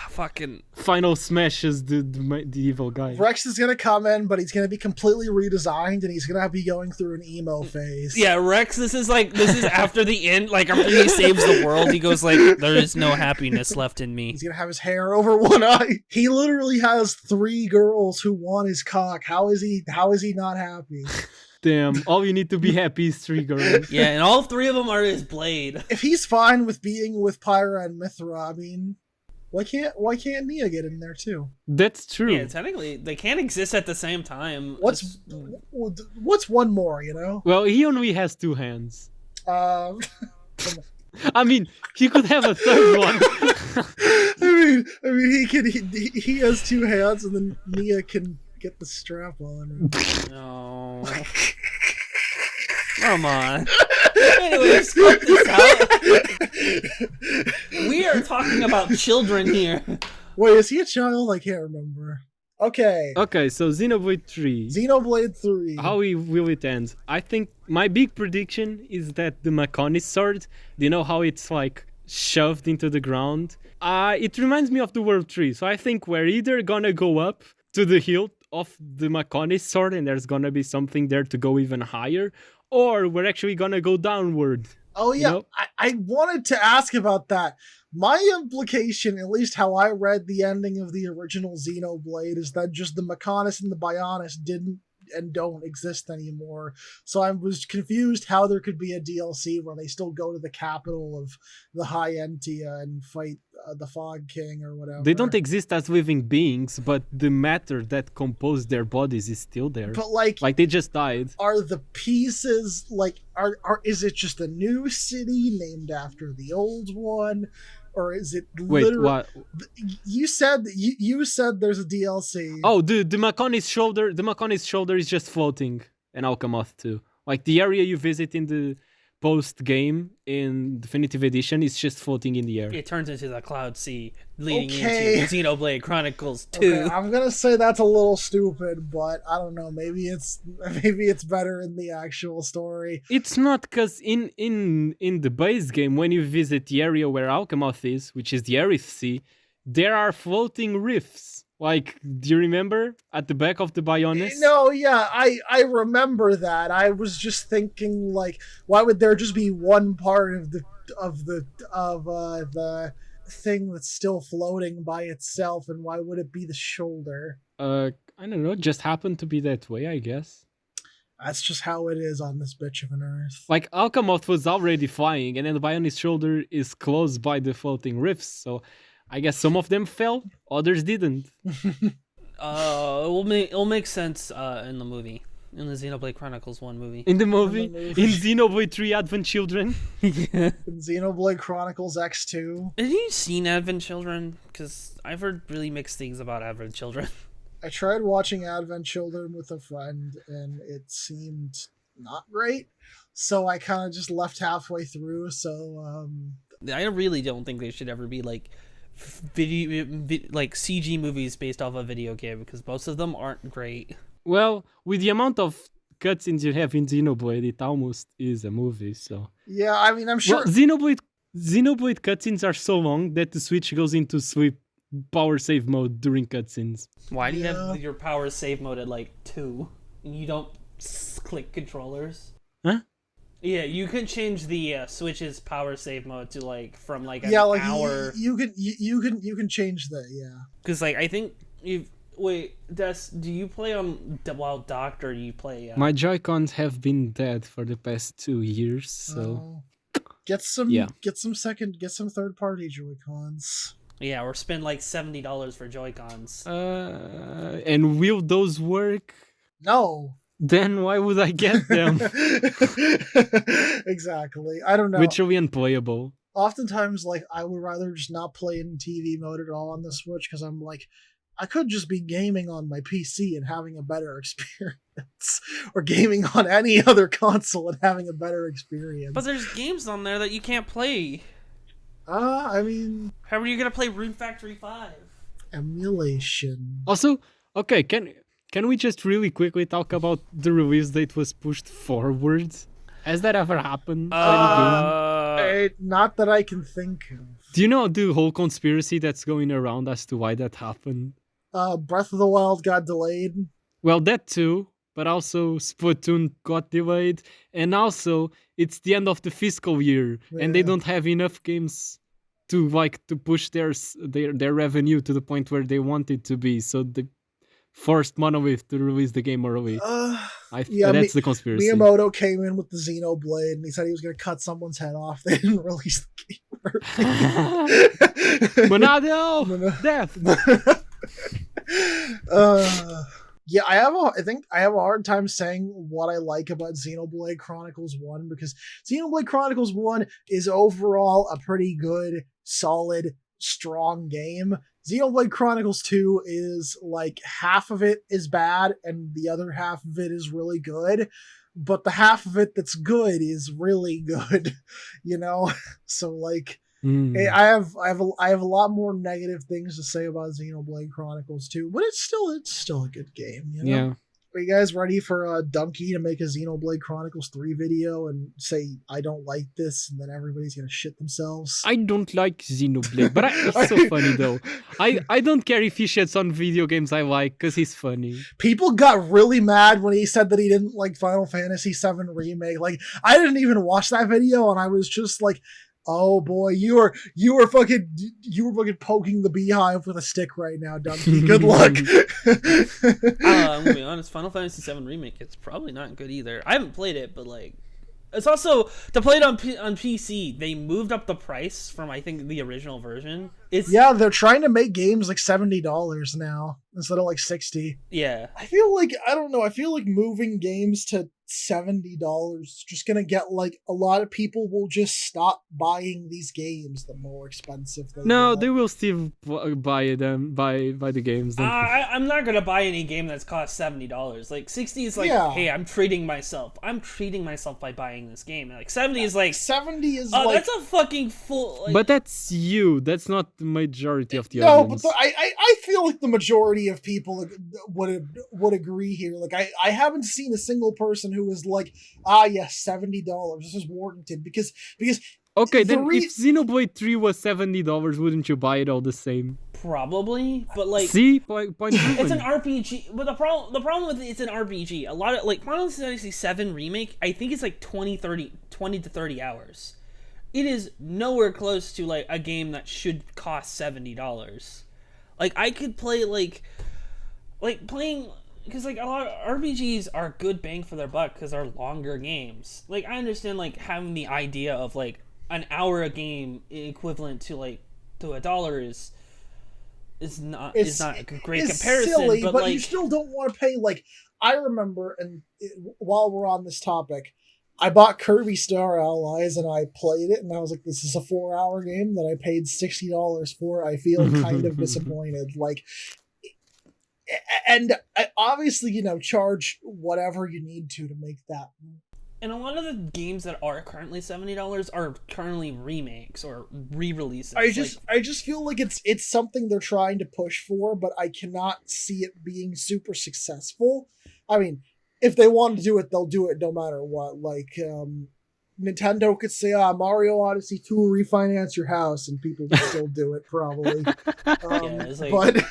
fucking. Final smashes the evil guy. Rex is gonna come in, but he's gonna be completely redesigned, and he's gonna be going through an emo phase. Yeah, Rex. This is after the end. Like after he saves the world, he goes like, "There is no happiness left in me." He's gonna have his hair over one eye. He literally has 3 girls who want his cock. How is he not happy? Damn, all you need to be happy is 3 girls. Yeah, and all 3 of them are his blade. If he's fine with being with Pyra and Mithra, I mean, why can't Nia get in there too? That's true. Yeah, technically they can't exist at the same time. What's one more, you know? Well, he only has 2 hands. I I mean, he could have a third one. mean, he has 2 hands, and then Nia can get the strap on. No. Come on. Anyways, cut this out. We are talking about children here. Wait, is he a child? I can't remember. Okay. Okay, so Xenoblade 3. Xenoblade 3. How will it end? I think my big prediction is that the Makoni sword, do you know how it's like shoved into the ground? It reminds me of the World 3, so I think we're either gonna go up to the hilt of the Makoni sword and there's gonna be something there to go even higher, or we're actually gonna go downward. Oh yeah, Nope. I wanted to ask about that. My implication, at least how I read the ending of the original Xenoblade, is that just the Mechonis and the Bionis didn't and don't exist anymore. So I was confused how there could be a DLC where they still go to the capital of the High Entia and fight the Fog King or whatever. They don't exist as living beings, but the matter that composed their bodies is still there. But like they just died. are the pieces like are is it just a new city named after the old one? Or is it Wait, literally? what? You said there's a DLC. Oh, the Makoni's shoulder. The Makoni's shoulder is just floating, and Alchemoth too. Like the area you visit in the post game in Definitive Edition is just floating in the air. It turns into the Cloud Sea, leading Okay. into Xenoblade Chronicles 2. Okay, I'm gonna say that's a little stupid, but I don't know. Maybe it's better in the actual story. It's not, because in the base game, when you visit the area where Alchemoth is, which is the Aerith Sea, there are floating rifts. Like, do you remember at the back of the Bionis? No, yeah, I remember that. I was just thinking, like, why would there just be one part of the thing that's still floating by itself, and why would it be the shoulder? I don't know. Just happened to be that way, I guess. That's just how it is on this bitch of an earth. Like, Alchemoth was already flying, and then the Bionis shoulder is close by the floating rifts, so I guess some of them fell, others didn't. It will make sense in the movie. In the Xenoblade Chronicles 1 movie. In the movie, in Xenoblade 3 Advent Children. Yeah. In Xenoblade Chronicles X2. Have you seen Advent Children? Because I've heard really mixed things about Advent Children. I tried watching Advent Children with a friend, and it seemed not great. So I kind of just left halfway through. So I really don't think they should ever be like like CG movies based off a video game, because most of them aren't great. Well, with the amount of cutscenes you have in Xenoblade, it almost is a movie. So Yeah, I mean, I'm sure. well, Xenoblade cutscenes are so long that the Switch goes into sweep power save mode during cutscenes. Why do you Yeah. have your power save mode at like 2 and you don't click controllers? Huh? Yeah, you can change the Switch's power save mode to like from like an Yeah, like hour. you can change that. Yeah. Because like I think if wait, Des, do you play on Wild Docked or do you play? My Joy-Cons have been dead for the past 2 years, so Get some Yeah. get some third party Joy-Cons. Yeah, or spend like $70 for Joy-Cons. and will those work? No. Then why would I get them? Exactly. I don't know. Literally unplayable. Oftentimes, like, I would rather just not play in TV mode at all on the Switch because I'm like, I could just be gaming on my PC and having a better experience, or gaming on any other console and having a better experience. But there's games on there that you can't play. I mean, How are you gonna play Rune Factory 5? emulation. Also, okay, can we just really quickly talk about the release date was pushed forward? Has that ever happened? to any game? Not that I can think of. Do you know the whole conspiracy that's going around as to why that happened? Breath of the Wild got delayed. Well, that too, but also Splatoon got delayed, and also it's the end of the fiscal year, and they Yeah. don't have enough games to push their revenue to the point where they want it to be. So they forced Monolith to release the game early. Yeah, That's the conspiracy. Miyamoto came in with the Xenoblade and he said he was going to cut someone's head off. They didn't release the game early. Monado! Death! Yeah, I think I have a hard time saying what I like about Xenoblade Chronicles 1 because Xenoblade Chronicles 1 is overall a pretty good, solid, strong game. Xenoblade Chronicles 2 is like half of it is bad and the other half of it is really good, but the half of it that's good is really good, you know? So like I have a lot more negative things to say about Xenoblade Chronicles 2, but it's still a good game, you know? Yeah. Are you guys ready for Dunkey to make a Xenoblade Chronicles 3 video and say I don't like this and then everybody's gonna shit themselves? I don't like Xenoblade, but it's so funny though. I don't care if he shits on video games I like, because he's funny. People got really mad when he said that he didn't like Final Fantasy VII Remake. Like, I didn't even watch that video and I was just like, oh boy, you were fucking poking the beehive with a stick right now, Dunkey. Good luck. I'm gonna be honest, Final Fantasy VII Remake, it's probably not good either. I haven't played it, but like, it's also to play it on PC. They moved up the price from I think the original version. Yeah, they're trying to make games like $70 now instead of like $60. Yeah. I feel like I feel like moving games to $70 is just gonna get like a lot of people will just stop buying these games the more expensive they No, get. they will still buy the games. I'm not gonna buy any game that's cost $70. Like 60 is like, Yeah. hey, I'm treating myself by buying this game. And like 70 is like, 70 is oh, like that's a fucking full. Like, But that's you. That's not the majority of the no, audience. but I feel like the majority of people would agree here. Like I haven't seen a single person who was like, yes, $70. This is warranted because Okay, the then if Xenoblade 3 was $70, wouldn't you buy it all the same? probably, but like, See? Point proven. it's an RPG. But the problem with it's an RPG. A lot of like Final Fantasy VII Remake, I think it's like 20 to 30 hours. It is nowhere close to like a game that should cost $70. Like I could play like playing, because like a lot of RPGs are good bang for their buck because they're longer games. Like I understand like having the idea of like an hour a game equivalent to like to $1 is not a great it's comparison. silly, but but like you still don't want to pay. Like I remember, while we're on this topic, I bought Kirby Star Allies and I played it, and I was like, "This is a 4-hour game that I paid $60 for." I feel kind of disappointed. Like, and I obviously, charge whatever you need to make that. and a lot of the games that are currently $70 are currently remakes or re-releases. I just feel like it's something they're trying to push for, but I cannot see it being super successful. I mean, if they want to do it, they'll do it no matter what. Like Nintendo could say, Mario Odyssey 2 refinance your house, and people would still do it probably. It's like-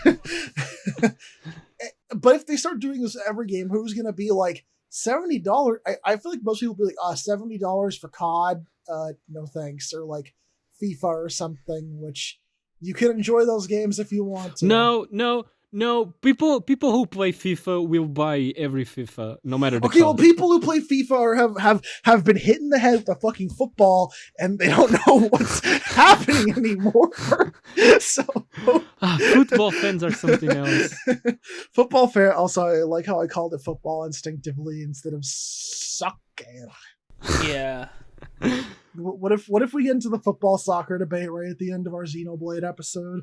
But if they start doing this every game, who's gonna be like $70? I feel like most people will be like, $70 for COD, no thanks, or like FIFA or something, which you can enjoy those games if you want to. No. People who play FIFA will buy every FIFA, no matter the Okay, well, cost. people who play FIFA or have been hit in the head with a fucking football and they don't know what's happening anymore. So Football fans are something else. football fan. Also, I like how I called it football instinctively instead of soccer. Yeah. What if we get into the football soccer debate right at the end of our Xenoblade episode?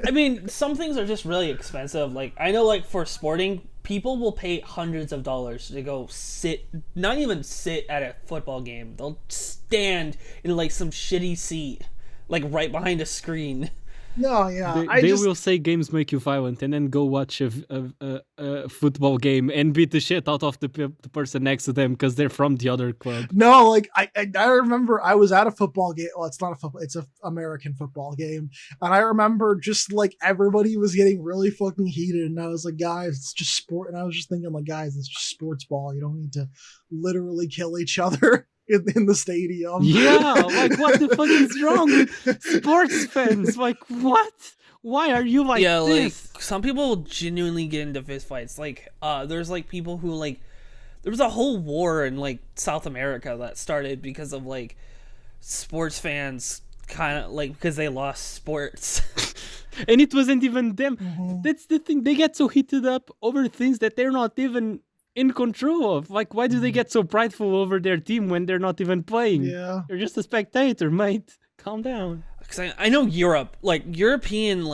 I mean, some things are just really expensive. Like, I know, like, for sporting, people will pay hundreds of dollars to go not even sit at a football game. They'll stand in, like, some shitty seat, like, right behind a screen. No, yeah. They will say games make you violent and then go watch a football game and beat the shit out of the person next to them because they're from the other club. No, like I remember I was at a football game. Well, it's not a football; it's an American football game, and I remember just like everybody was getting really fucking heated, and I was like, guys, it's just sport. And I was just thinking, like, guys, it's just sports ball. You don't need to literally kill each other in the stadium. Yeah, like what the fuck is wrong with sports fans? Like what? Why are you like this? Like some people genuinely get into fist fights. Like there's like people who like there was a whole war in like South America that started because of like sports fans kind of like because they lost sports. And it wasn't even them. Mhm. That's the thing. They get so heated up over things that they're not even in control of. Like, why do they get so prideful over their team when they're not even playing? Yeah. You're just a spectator, mate. Calm down. Because I know Europe, like European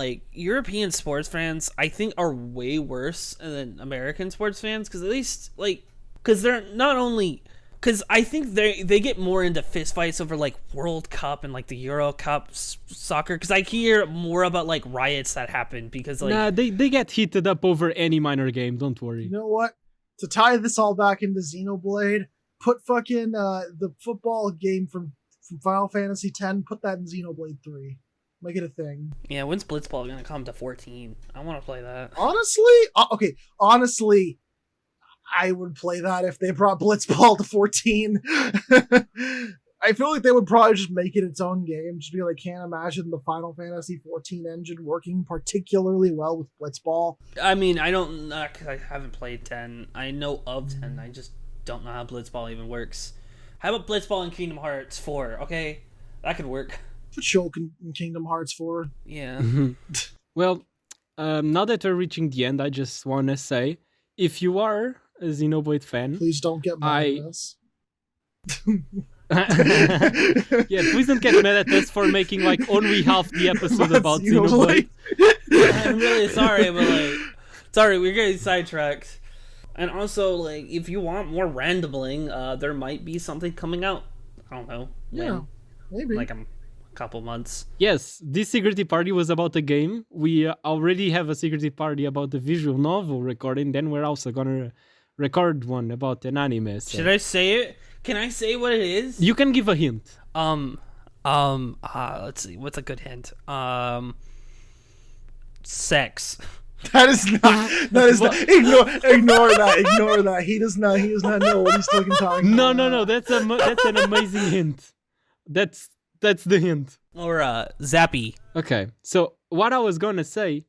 sports fans, I think are way worse than American sports fans. Because at least because they're not only because I think they get more into fist fights over like World Cup and like the Euro Cup soccer. Because I hear more about like riots that happen because like Nah, they get heated up over any minor game. Don't worry. You know what? To tie this all back into Xenoblade, put fucking the football game from Final Fantasy X, put that in Xenoblade 3. Make it a thing. yeah, when's Blitzball gonna come to 14? I want to play that. Honestly, I would play that if they brought Blitzball to 14. I feel like they would probably just make it its own game. Just be like, can't imagine the Final Fantasy 14 engine working particularly well with Blitzball. I mean, I don't know because I haven't played 10. I know of 10. I just don't know how Blitzball even works. How about Blitzball in Kingdom Hearts 4? Okay, that could work. Put Shulk in Kingdom Hearts 4. Yeah. Well, now that we're reaching the end, I just want to say, if you are a Xenoblade fan, Please don't get mad at us. yeah, please don't get mad at us for making like only half the episode about Xenoblade. I'm really sorry, but like, we're getting sidetracked. And also, like, if you want more randomling, there might be something coming out. I don't know. Yeah, maybe. Like a couple months. Yes, this security party was about the game. We already have a security party about the visual novel recording. Then we're also gonna record one about an anime. So. Should I say it? Can I say what it is? You can give a hint. Let's see. What's a good hint? Sex. That is not. Ignore that. He does not know what he's fucking talking about. No. That's an amazing hint. That's the hint. Or Zappy. Okay. So what I was gonna say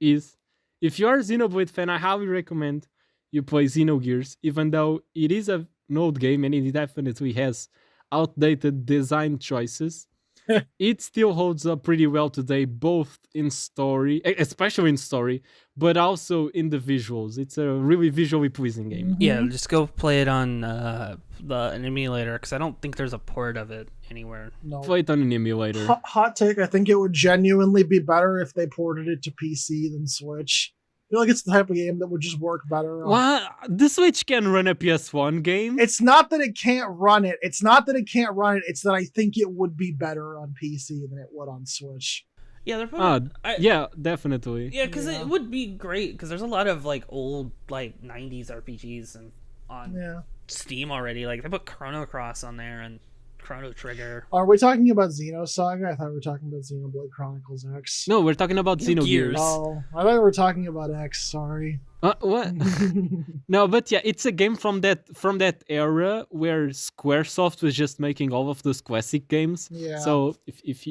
is, if you're a Xenoblade fan, I highly recommend you play Xenogears, even though it is an old game and it definitely has outdated design choices. It still holds up pretty well today, both in story, especially in story, but also in the visuals. It's a really visually pleasing game. Yeah, just go play it on an emulator because I don't think there's a port of it anywhere. No. Play it on an emulator. Hot take. I think it would genuinely be better if they ported it to PC than Switch. I feel like it's the type of game that would just work better. Well, the Switch can run a PS1 game. It's not that it can't run it. It's that I think it would be better on PC than it would on Switch. Yeah, they're probably. Yeah, definitely. Yeah, because Yeah. it would be great because there's a lot of like old like '90s RPGs and on Yeah. Steam already. Like they put Chrono Cross on there and Chrono Trigger. Are we talking about Xenosaga? I thought we were talking about Xenoblade Chronicles X. No, we're talking about Gears. Xenogears. Oh, I thought we were talking about X. Sorry. What? No, but yeah, it's a game from that era where SquareSoft was just making all of those classic games. Yeah. So if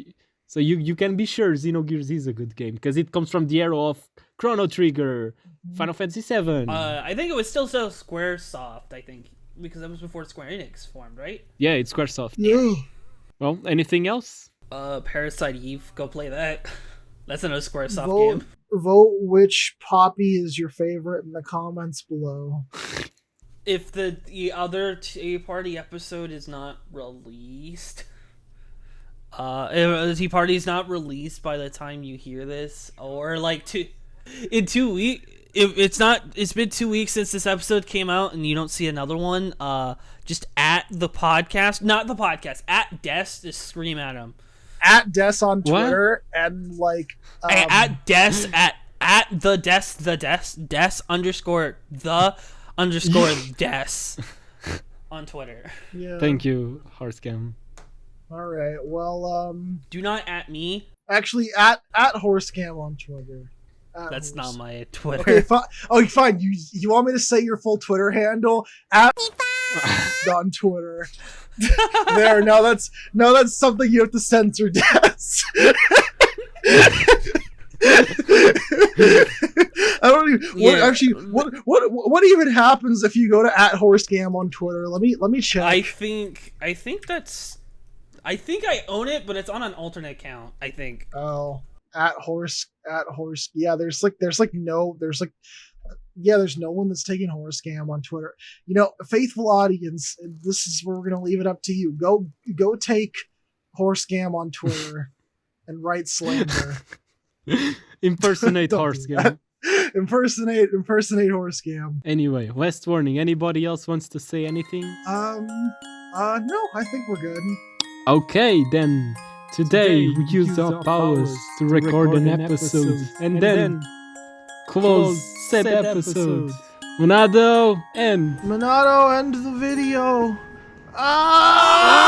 you can be sure Xenogears is a good game because it comes from the era of Chrono Trigger, Final Fantasy VII. I think it was still SquareSoft. I think because that was before Square Enix formed, right? Yeah, it's SquareSoft. Yeah. Well, anything else? Parasite Eve. Go play that. That's another SquareSoft Vote, game. vote which Poppy is your favorite in the comments below. If the other Tea Party episode is not released, if the Tea Party is not released by the time you hear this, or like in 2 weeks, if it's been 2 weeks since this episode came out and you don't see another one, just at the podcast, not the podcast, at Des, just scream at him. At Des on Twitter and like At Des at the Des underscore the underscore Des on Twitter. Yeah. Thank you, Harscam. All right. Well, Do not at me. actually, at Horsecam on Twitter. At That's Horse. not my Twitter. Okay, fine. Oh, fine. You want me to say your full Twitter handle? At on Twitter. There. Now that's something you have to censor, Des. I don't even. What even happens if you go to at Horsecam on Twitter? Let me check. I think I own it, but it's on an alternate account. I think. Oh, at horse. Yeah, there's no one that's taking Horsecam on Twitter. You know, faithful audience, this is where we're gonna leave it up to you. Go take Horsecam on Twitter and write slander. Impersonate Don't do Harscam. Impersonate Horsecam. Anyway, last warning. Anybody else wants to say anything? No, I think we're good. Okay, then. Today we used our powers to record an episode and then close said episode. Monado, end. Monado, end the video. Ah!